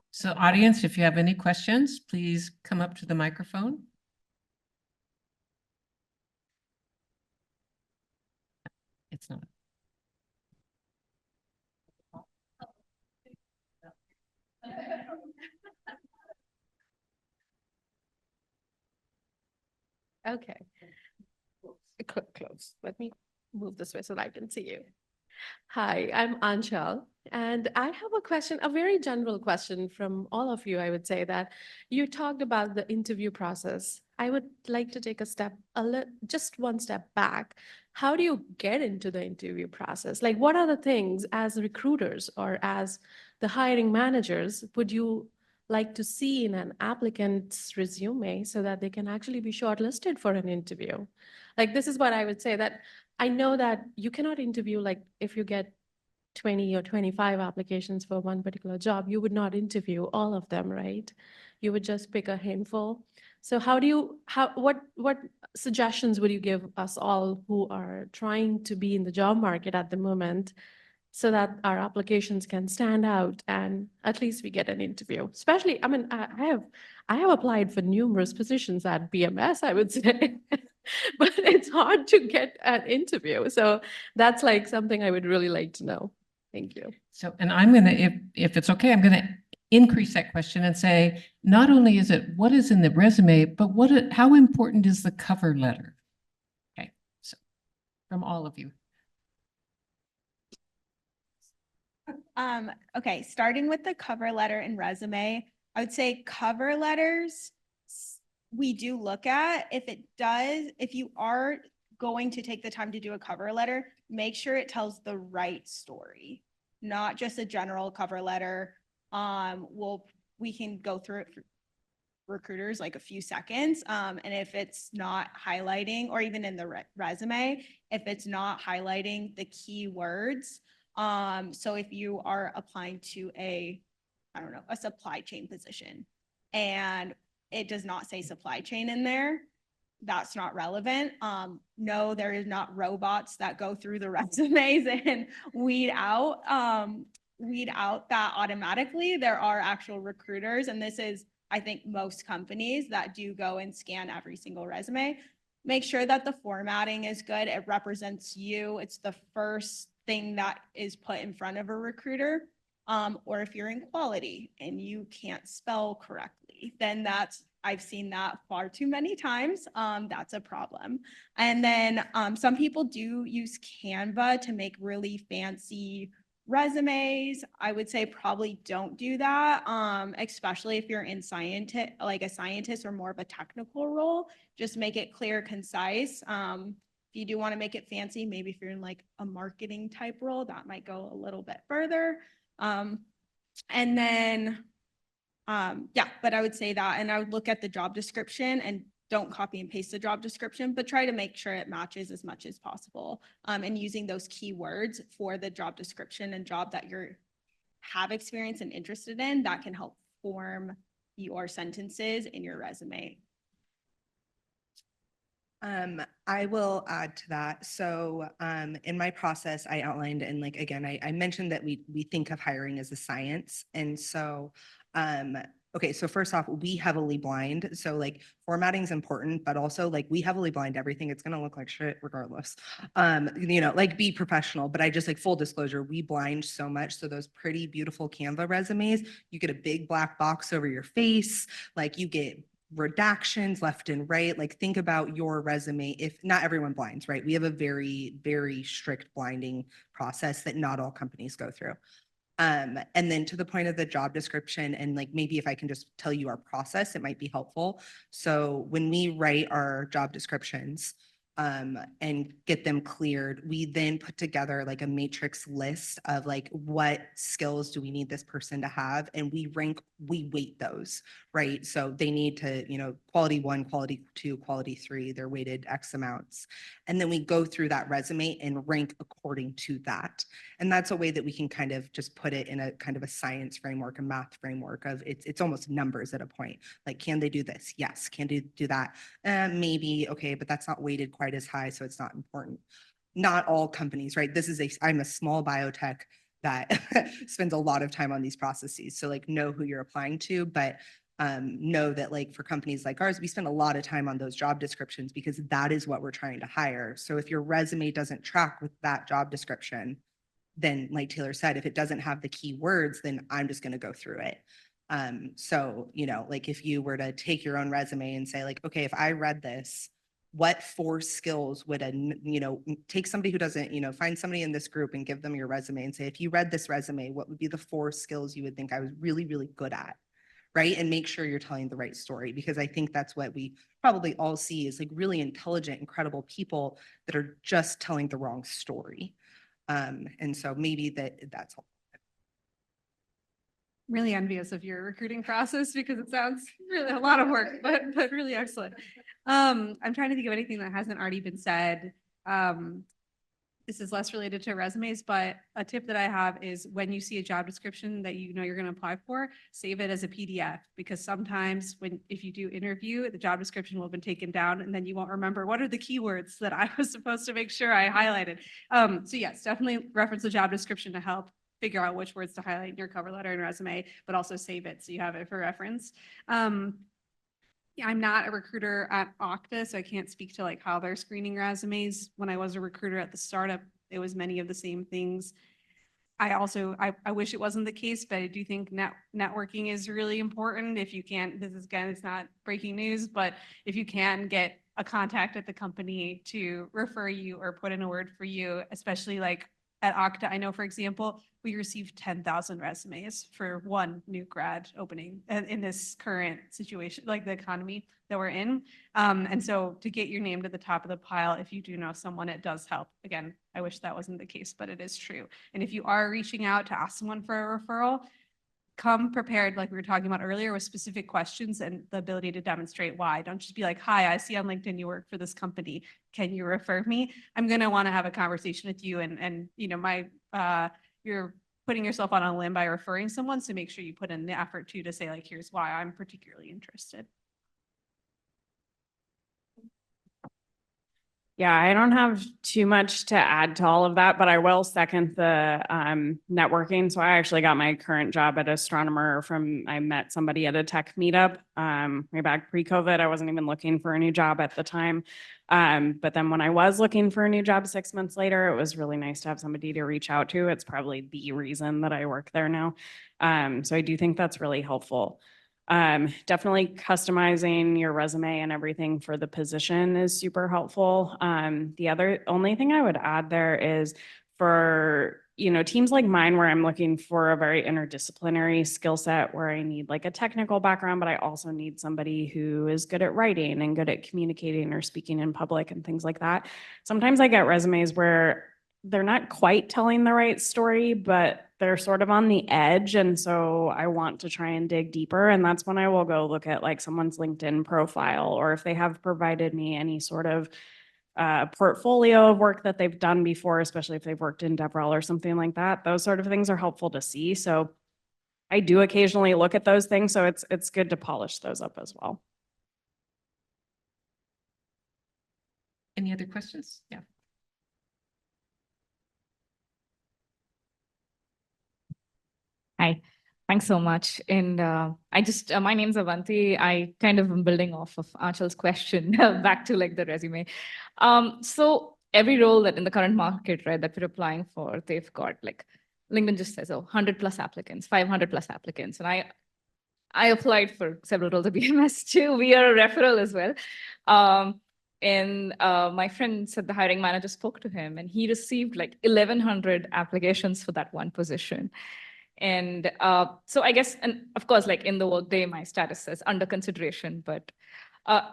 Speaker 1: So audience, if you have any questions, please come up to the microphone. It's not.
Speaker 7: Okay. Close. Let me move this way so that I can see you. Hi, I'm Anshal, and I have a question, a very general question from all of you. I would say that you talked about the interview process. I would like to take just one step back. How do you get into the interview process? Like, what are the things as recruiters or as the hiring managers would you like to see in an applicant's resume so that they can actually be shortlisted for an interview? Like, this is what I would say, that I know that you cannot interview, like if you get 20 or 25 applications for one particular job, you would not interview all of them, right? You would just pick a handful. So what suggestions would you give us all who are trying to be in the job market at the moment so that our applications can stand out and at least we get an interview? Especially, I mean, I have applied for numerous positions at BMS, I would say, but it's hard to get an interview. So that's like something I would really like to know. Thank you.
Speaker 1: So, and I'm going to, if it's okay, I'm going to increase that question and say, not only is it what is in the resume, but how important is the cover letter? Okay, so from all of you.
Speaker 2: Okay, starting with the cover letter and resume, I would say cover letters, we do look at. If you are going to take the time to do a cover letter, make sure it tells the right story, not just a general cover letter. We can go through it for recruiters like a few seconds. And if it's not highlighting, or even in the resume, if it's not highlighting the key words. So if you are applying to a supply chain position and it does not say supply chain in there, that's not relevant. No, there is not robots that go through the resumes and weed out that automatically. There are actual recruiters, and this is, I think, most companies that do go and scan every single resume. Make sure that the formatting is good. It represents you. It's the first thing that is put in front of a recruiter. Or if you're in quality and you can't spell correctly, then I've seen that far too many times. That's a problem. And then some people do use Canva to make really fancy resumes. I would say probably don't do that, especially if you're in like a scientist or more of a technical role. Just make it clear, concise. If you do want to make it fancy, maybe if you're in like a marketing type role, that might go a little bit further. And then, but I would say that, and I would look at the job description and don't copy and paste the job description, but try to make sure it matches as much as possible. And using those keywords for the job description and job that you have experience and interested in, that can help form your sentences in your resume.
Speaker 4: I will add to that. So in my process, I outlined, and like, again, I mentioned that we think of hiring as a science. And so, okay, so first off, we heavily blind. So like formatting is important, but also like we heavily blind everything. It's going to look like shit regardless. Like be professional, but I just like full disclosure, we blind so much. So those pretty beautiful Canva resumes, you get a big black box over your face. Like you get redactions left and right. Like think about your resume. If not everyone blinds, right? We have a very, very strict blinding process that not all companies go through. And then to the point of the job description, and like maybe if I can just tell you our process, it might be helpful. So when we write our job descriptions, and get them cleared, we then put together like a matrix list of like what skills do we need this person to have, and we weight those, right? So they need to, quality 1, quality 2, quality 3, they're weighted X amounts. And then we go through that resume and rank according to that. And that's a way that we can kind of just put it in a kind of a science framework, a math framework of it's almost numbers at a point. Like, can they do this? Yes. Can they do that? Maybe, okay, but that's not weighted quite as high, so it's not important. Not all companies, right? I'm a small biotech that spends a lot of time on these processes. So like know who you're applying to, but know that like for companies like ours, we spend a lot of time on those job descriptions because that is what we're trying to hire. So if your resume doesn't track with that job description, then like Taylor said, if it doesn't have the key words, then I'm just going to go through it. So, like if you were to take your own resume and say like, okay, if I read this, what 4 skills would take somebody who doesn't, find somebody in this group and give them your resume and say, if you read this resume, what would be the 4 skills you would think I was really, really good at? Right. And make sure you're telling the right story, because I think that's what we probably all see is like really intelligent, incredible people that are just telling the wrong story. And so maybe that's helpful.
Speaker 5: Really envious of your recruiting process because it sounds really a lot of work, but really excellent. I'm trying to think of anything that hasn't already been said. this is less related to resumes, but a tip that I have is when you see a job description that you know you're going to apply for, save it as a PDF, because sometimes if you do interview, the job description will have been taken down and then you won't remember what are the keywords that I was supposed to make sure I highlighted. So yes, definitely reference the job description to help figure out which words to highlight in your cover letter and resume, but also save it so you have it for reference. Yeah, I'm not a recruiter at Okta, so I can't speak to like how they're screening resumes. When I was a recruiter at the startup, it was many of the same things. I wish it wasn't the case, but I do think networking is really important. If you can't, this is again, it's not breaking news, but if you can get a contact at the company to refer you or put in a word for you, especially like at Okta, I know, for example, we received 10,000 resumes for one new grad opening in this current situation, like the economy that we're in. And so to get your name to the top of the pile, if you do know someone, it does help. Again, I wish that wasn't the case, but it is true. And if you are reaching out to ask someone for a referral, come prepared, like we were talking about earlier, with specific questions and the ability to demonstrate why. Don't just be like, hi, I see on LinkedIn you work for this company. Can you refer me? I'm going to want to have a conversation with you. And you know, you're putting yourself on a limb by referring someone. So make sure you put in the effort too, to say like, here's why I'm particularly interested.
Speaker 6: Yeah, I don't have too much to add to all of that, but I will second the networking. So I actually got my current job at Astronomer I met somebody at a tech meetup way back pre-COVID. I wasn't even looking for a new job at the time. But then when I was looking for a new job 6 months later, it was really nice to have somebody to reach out to. It's probably the reason that I work there now. So I do think that's really helpful. Definitely customizing your resume and everything for the position is super helpful. The only thing I would add there is for, you know, teams like mine where I'm looking for a very interdisciplinary skill set where I need like a technical background, but I also need somebody who is good at writing and good at communicating or speaking in public and things like that. Sometimes I get resumes where they're not quite telling the right story, but they're sort of on the edge. And so I want to try and dig deeper. And that's when I will go look at like someone's LinkedIn profile, or if they have provided me any sort of portfolio of work that they've done before, especially if they've worked in DevRel or something like that. Those sort of things are helpful to see. So I do occasionally look at those things. So it's good to polish those up as well.
Speaker 1: Any other questions? Yeah.
Speaker 8: Hi, thanks so much. And my name's Avanti. I kind of am building off of Anchal's question back to like the resume. So every role that in the current market, right, that we're applying for, they've got like, LinkedIn just says, 100 plus applicants, 500 plus applicants. And I applied for several roles at BMS too. We are a referral as well. And my friend said the hiring manager spoke to him and he received like 1,100 applications for that one position. And so I guess, and of course, like in the workday, my status says under consideration, but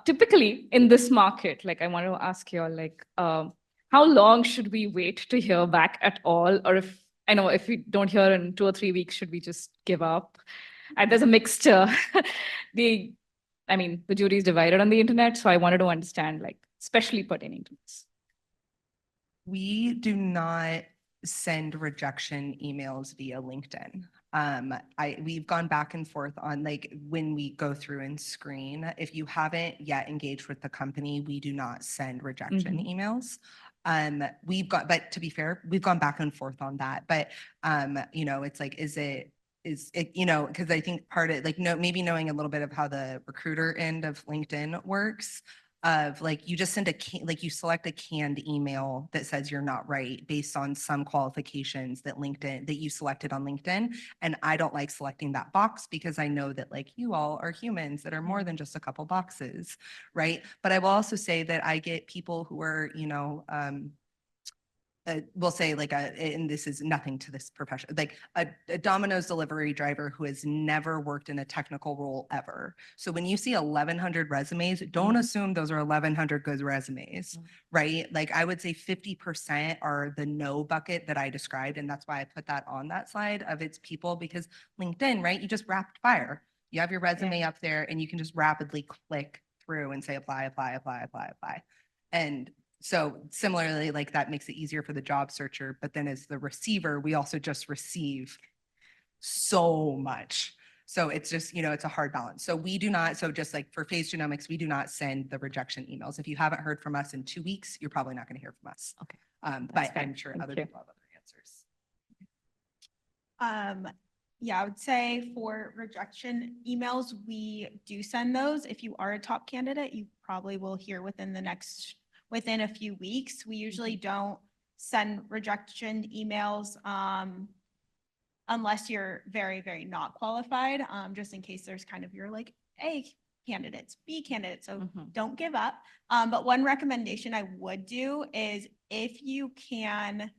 Speaker 8: typically in this market, like I want to ask you all, like, how long should we wait to hear back at all? Or if we don't hear in 2 or 3 weeks, should we just give up? And there's a mixed, the jury is divided on the internet. So I wanted to understand, like, especially pertaining to this.
Speaker 4: We do not send rejection emails via LinkedIn. We've gone back and forth on like when we go through and screen. If you haven't yet engaged with the company, we do not send rejection emails. But to be fair, we've gone back and forth on that. But you know, it's like, is it, you know, because I think part of like maybe knowing a little bit of how the recruiter end of LinkedIn works. Of like you just send you select a canned email that says you're not right based on some qualifications that you selected on LinkedIn. And I don't like selecting that box because I know that like you all are humans that are more than just a couple boxes, right? But I will also say that I get people who are, you know, we'll say like and this is nothing to this profession, like a Domino's delivery driver who has never worked in a technical role ever. So when you see 1,100 resumes, don't assume those are 1,100 good resumes, right? Like I would say 50% are the no bucket that I described. And that's why I put that on that slide of its people, because LinkedIn, right? You just rapid fire. You have your resume up there and you can just rapidly click through and say, apply, apply, apply, apply, apply. And So similarly, like that makes it easier for the job searcher, but then as the receiver, we also just receive so much. So it's just, it's a hard balance. So we do not, so just like for Phase Genomics, we do not send the rejection emails. If you haven't heard from us in 2 weeks, you're probably not going to hear from us.
Speaker 8: Okay.
Speaker 4: But
Speaker 8: fair.
Speaker 4: I'm sure
Speaker 8: Thank
Speaker 4: other
Speaker 8: you.
Speaker 4: people have other answers.
Speaker 2: Yeah, I would say for rejection emails, we do send those. If you are a top candidate, you probably will hear within a few weeks. We usually don't send rejection emails unless you're very, very not qualified, just in case there's kind of your like A candidates, B candidates. So don't give up. But one recommendation I would do is if you can,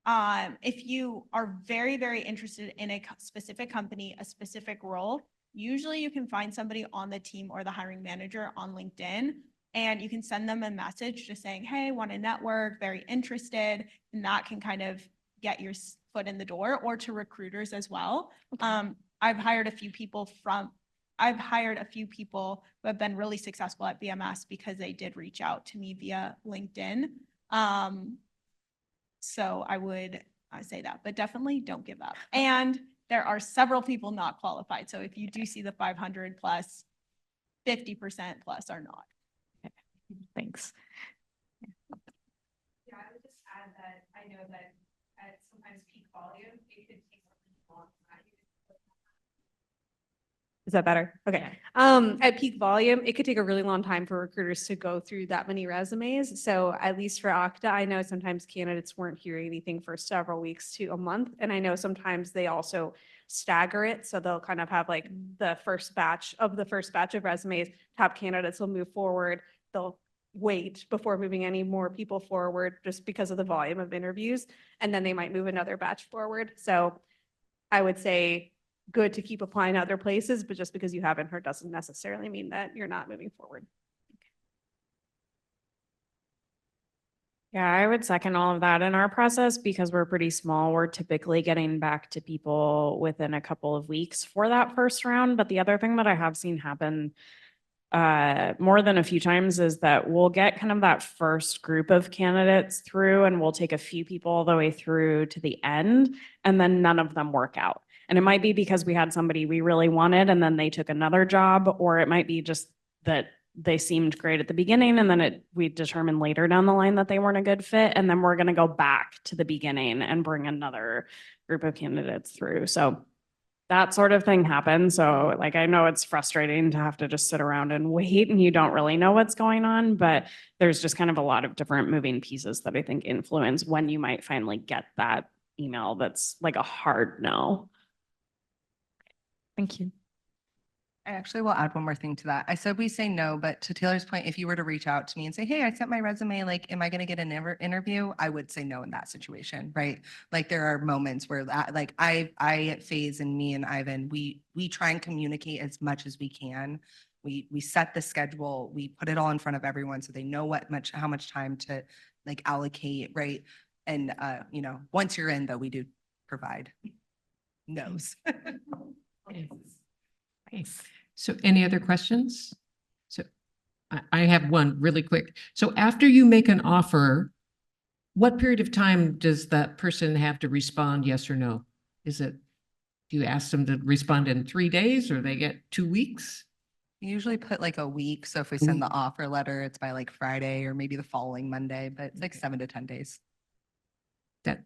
Speaker 2: if you are very, very interested in a specific company, a specific role, usually you can find somebody on the team or the hiring manager on LinkedIn, and you can send them a message just saying, hey, want to network, very interested, and that can kind of get your foot in the door, or to recruiters as well. I've hired a few people who have been really successful at BMS because they did reach out to me via LinkedIn. So I would say that, but definitely don't give up. And there are several people not qualified. So if you do see the 500 plus, 50% plus are not.
Speaker 8: Thanks.
Speaker 5: Yeah, I would just add that I know that at sometimes peak volume, it could take a long time. Is that better? Okay. At peak volume, it could take a really long time for recruiters to go through that many resumes. So at least for Okta, I know sometimes candidates weren't hearing anything for several weeks to a month. And I know sometimes they also stagger it. So they'll kind of have like the first batch of resumes, top candidates will move forward. They'll wait before moving any more people forward just because of the volume of interviews. And then they might move another batch forward. So I would say good to keep applying other places, but just because you haven't heard doesn't necessarily mean that you're not moving forward.
Speaker 6: Yeah, I would second all of that in our process because we're pretty small. We're typically getting back to people within a couple of weeks for that first round. But the other thing that I have seen happen more than a few times is that we'll get kind of that first group of candidates through and we'll take a few people all the way through to the end, and then none of them work out. And it might be because we had somebody we really wanted and then they took another job, or it might be just that they seemed great at the beginning and then we determined later down the line that they weren't a good fit. And then we're going to go back to the beginning and bring another group of candidates through. So that sort of thing happens. So like, I know it's frustrating to have to just sit around and wait and you don't really know what's going on, but there's just kind of a lot of different moving pieces that I think influence when you might finally get that email that's like a hard no.
Speaker 8: Thank you.
Speaker 4: I actually will add one more thing to that. I said we say no, but to Taylor's point, if you were to reach out to me and say, hey, I sent my resume, like, am I going to get an interview? I would say no in that situation, right? Like there are moments where like I at Phase and me and Ivan, we try and communicate as much as we can. We set the schedule, we put it all in front of everyone so they know how much time to like allocate, right? And once you're in though, we do provide no's.
Speaker 1: Nice. So any other questions? So I have one really quick. So after you make an offer, what period of time does that person have to respond, yes or no? Do you ask them to respond in 3 days or they get 2 weeks?
Speaker 4: We usually put like a week. So if we send the offer letter, it's by like Friday or maybe the following Monday, but it's like 7 to 10 days.
Speaker 1: That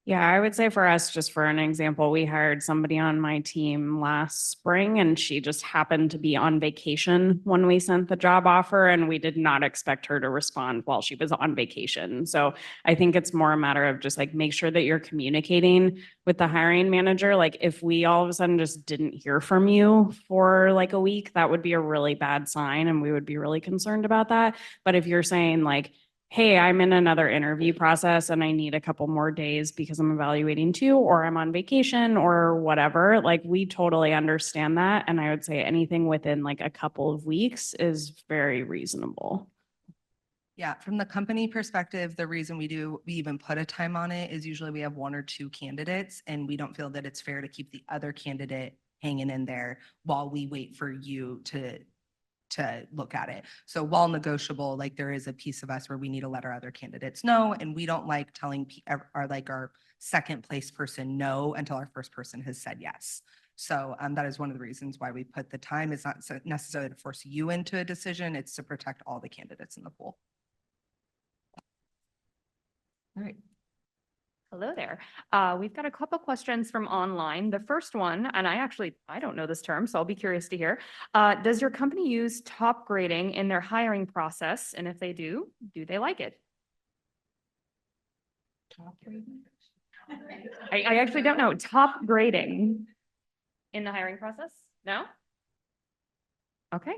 Speaker 6: Yeah, I would say for us, just for an example, we hired somebody on my team last spring and she just happened to be on vacation when we sent the job offer and we did not expect her to respond while she was on vacation. So I think it's more a matter of just like make sure that you're communicating with the hiring manager. Like if we all of a sudden just didn't hear from you for like a week, that would be a really bad sign and we would be really concerned about that. But if you're saying like, hey, I'm in another interview process and I need a couple more days because I'm evaluating too, or I'm on vacation or whatever, like we totally understand that. And I would say anything within like a couple of weeks is very reasonable.
Speaker 4: Yeah, from the company perspective, the reason we even put a time on it is usually we have 1 or 2 candidates and we don't feel that it's fair to keep the other candidate hanging in there while we wait for you to look at it. So while negotiable, like there is a piece of us where we need to let our other candidates know, and we don't like telling our second place person no until our first person has said yes. So that is one of the reasons why we put the time. It's not necessarily to force you into a decision. It's to protect all the candidates in the pool.
Speaker 1: All right.
Speaker 9: Hello there. We've got a couple questions from online. The first one, and I don't know this term, so I'll be curious to hear. Does your company use top grading in their hiring process? And if they do they like it?
Speaker 1: Top grading?
Speaker 9: I actually don't know. Top grading in the hiring process? No? Okay.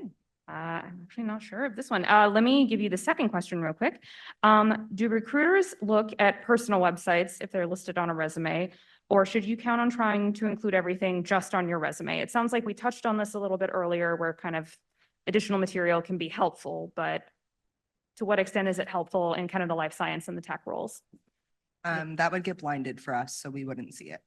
Speaker 9: I'm actually not sure of this one. Let me give you the second question real quick. Do recruiters look at personal websites if they're listed on a resume, or should you count on trying to include everything just on your resume? It sounds like we touched on this a little bit earlier, where kind of additional material can be helpful, but to what extent is it helpful in kind of the life science and the tech roles?
Speaker 4: That would get blinded for us, so we wouldn't see it.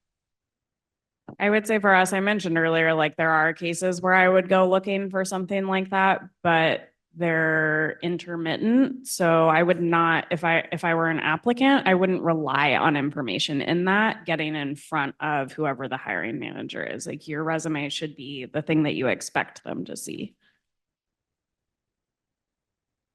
Speaker 6: I would say for us, I mentioned earlier, like there are cases where I would go looking for something like that, but they're intermittent. So I would not, if I were an applicant, I wouldn't rely on information in that getting in front of whoever the hiring manager is. Like your resume should be the thing that you expect them to see.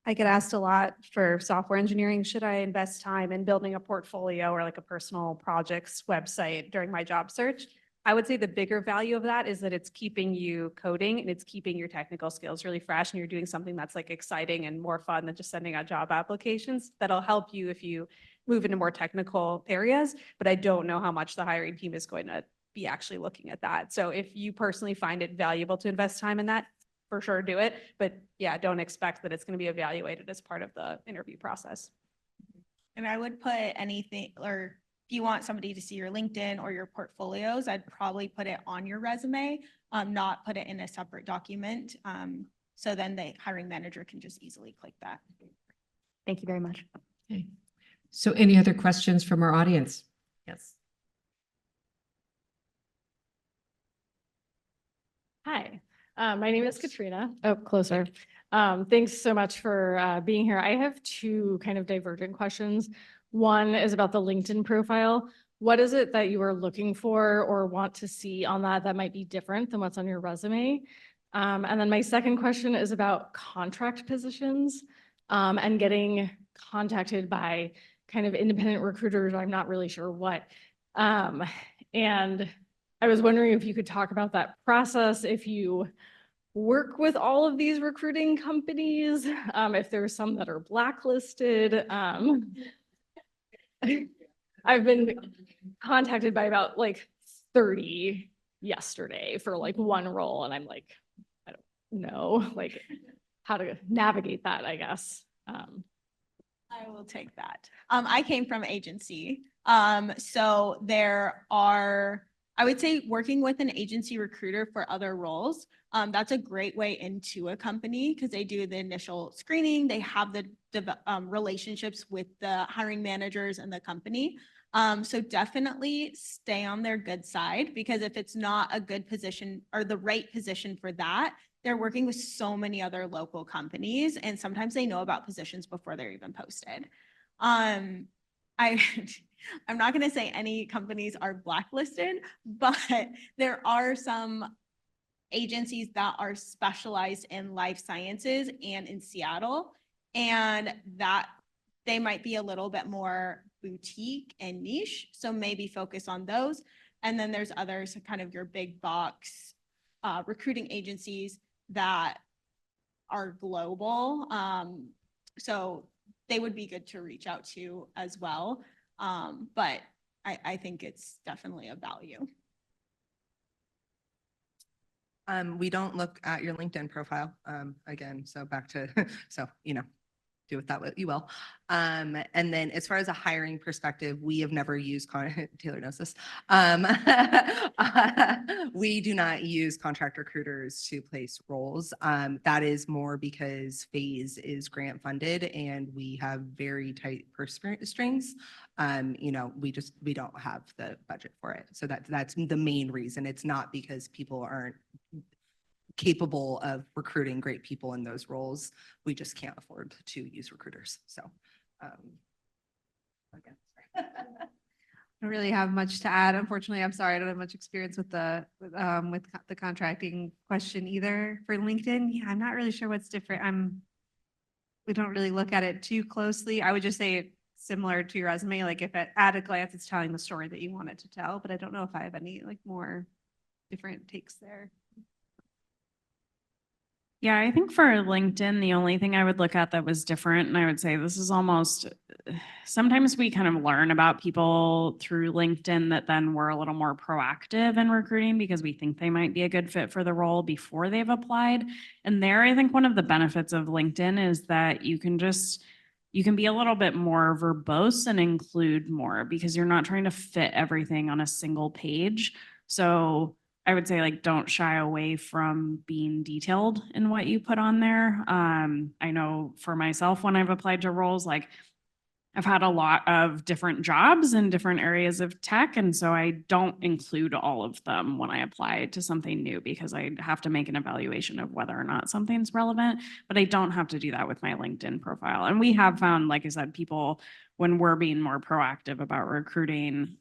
Speaker 5: I get asked a lot for software engineering, should I invest time in building a portfolio or like a personal projects website during my job search? I would say the bigger value of that is that it's keeping you coding and it's keeping your technical skills really fresh, and you're doing something that's like exciting and more fun than just sending out job applications. That'll help you if you move into more technical areas, but I don't know how much the hiring team is going to be actually looking at that. So if you personally find it valuable to invest time in that, for sure do it. But yeah, don't expect that it's going to be evaluated as part of the interview process.
Speaker 2: And I would put anything, or if you want somebody to see your LinkedIn or your portfolios, I'd probably put it on your resume, not put it in a separate document. So then the hiring manager can just easily click that.
Speaker 9: Thank you very much.
Speaker 1: Okay. So any other questions from our audience? Yes.
Speaker 10: Hi, my name is Katrina. Oh, closer. Thanks so much for being here. I have 2 kind of divergent questions. One is about the LinkedIn profile. What is it that you are looking for or want to see on that might be different than what's on your resume? And then my second question is about contract positions and getting contacted by kind of independent recruiters. I'm not really sure what. And I was wondering if you could talk about that process, if you work with all of these recruiting companies, if there's some that are blacklisted. I've been contacted by about like 30 yesterday for like one role, and I'm like, I don't know, like how to navigate that, I guess.
Speaker 2: I will take that. I came from agency. So there are, I would say working with an agency recruiter for other roles, that's a great way into a company because they do the initial screening. They have the relationships with the hiring managers and the company. So definitely stay on their good side, because if it's not a good position or the right position for that, they're working with so many other local companies, and sometimes they know about positions before they're even posted. I'm not going to say any companies are blacklisted, but there are some agencies that are specialized in life sciences and in Seattle, and that they might be a little bit more boutique and niche. So maybe focus on those. And then there's others, kind of your big box recruiting agencies that are global. So they would be good to reach out to as well. But I think it's definitely a value.
Speaker 4: We don't look at your LinkedIn profile again. So back to, so, you know, do with that what you will. And then as far as a hiring perspective, we have never used Taylor knows this. We do not use contract recruiters to place roles. That is more because Phase is grant funded and we have very tight purse strings. You know, we don't have the budget for it. So that's the main reason. It's not because people aren't capable of recruiting great people in those roles. We just can't afford to use recruiters. So, again, sorry.
Speaker 11: I don't really have much to add. Unfortunately, I'm sorry, I don't have much experience with the contracting question either for LinkedIn. Yeah, I'm not really sure what's different. We don't really look at it too closely. I would just say similar to your resume, like if at a glance it's telling the story that you want it to tell, but I don't know if I have any like more different takes there.
Speaker 6: Yeah, I think for LinkedIn, the only thing I would look at that was different, and I would say this is almost, sometimes we kind of learn about people through LinkedIn that then we're a little more proactive in recruiting because we think they might be a good fit for the role before they've applied. And there, I think one of the benefits of LinkedIn is that you can be a little bit more verbose and include more because you're not trying to fit everything on a single page. So I would say like don't shy away from being detailed in what you put on there. I know for myself when I've applied to roles, like I've had a lot of different jobs in different areas of tech. And so I don't include all of them when I apply to something new because I have to make an evaluation of whether or not something's relevant, but I don't have to do that with my LinkedIn profile. And we have found, like I said, people, when we're being more proactive about recruiting,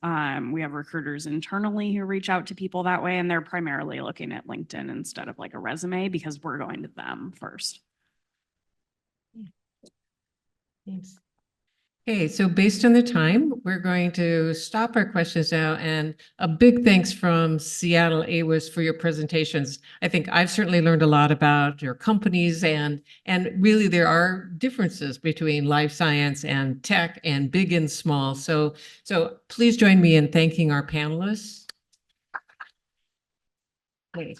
Speaker 6: we have recruiters internally who reach out to people that way, and they're primarily looking at LinkedIn instead of like a resume because we're going to them first.
Speaker 1: Thanks. Okay, so based on the time, we're going to stop our questions now, and a big thanks from Seattle AWIS for your presentations. I think I've certainly learned a lot about your companies, and really there are differences between life science and tech and big and small. So please join me in thanking our panelists. Okay.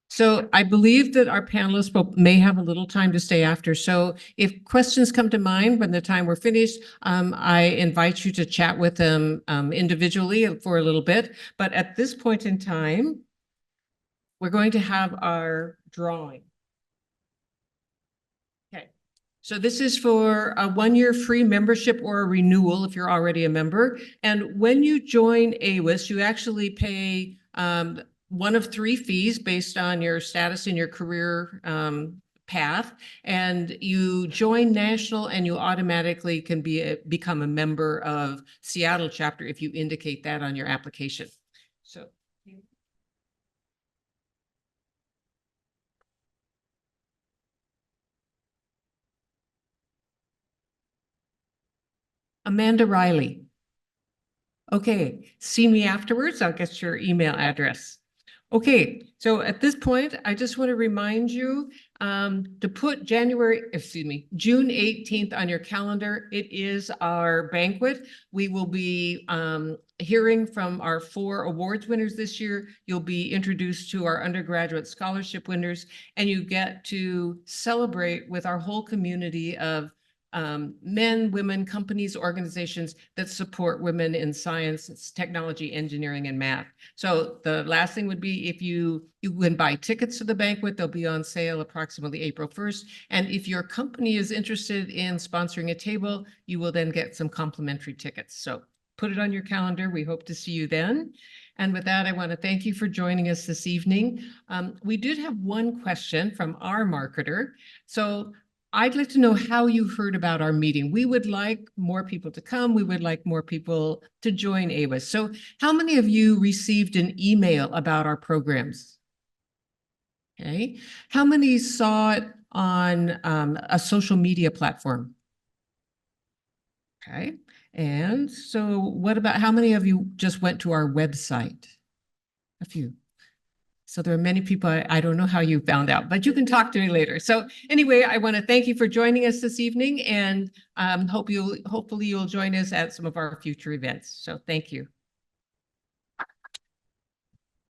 Speaker 1: So I believe that our panelists may have a little time to stay after. So if questions come to mind by the time we're finished, I invite you to chat with them individually for a little bit. But at this point in time, we're going to have our drawing. Okay. So this is for a 1-year free membership or a renewal if you're already a member. And when you join AWIS, you actually pay one of 3 fees based on your status in your career path, and you join national and you automatically can become a member of Seattle chapter if you indicate that on your application. So Amanda Riley. Okay, see me afterwards. I'll get your email address. Okay, so at this point, I just want to remind you to put June 18th on your calendar. It is our banquet. We will be hearing from our 4 awards winners this year. You'll be introduced to our undergraduate scholarship winners, and you get to celebrate with our whole community of men, women, companies, organizations that support women in science, technology, engineering, and math. So the last thing would be if you can buy tickets to the banquet, they'll be on sale approximately April 1st. And if your company is interested in sponsoring a table, you will then get some complimentary tickets. So put it on your calendar. We hope to see you then. And with that, I want to thank you for joining us this evening. We did have one question from our marketer. So I'd like to know how you heard about our meeting. We would like more people to come. We would like more people to join AWIS. So how many of you received an email about our programs? Okay. How many saw it on a social media platform? Okay. And so what about how many of you just went to our website? A few. So there are many people, I don't know how you found out, but you can talk to me later. So anyway, I want to thank you for joining us this evening, and hopefully you'll join us at some of our future events. So thank you.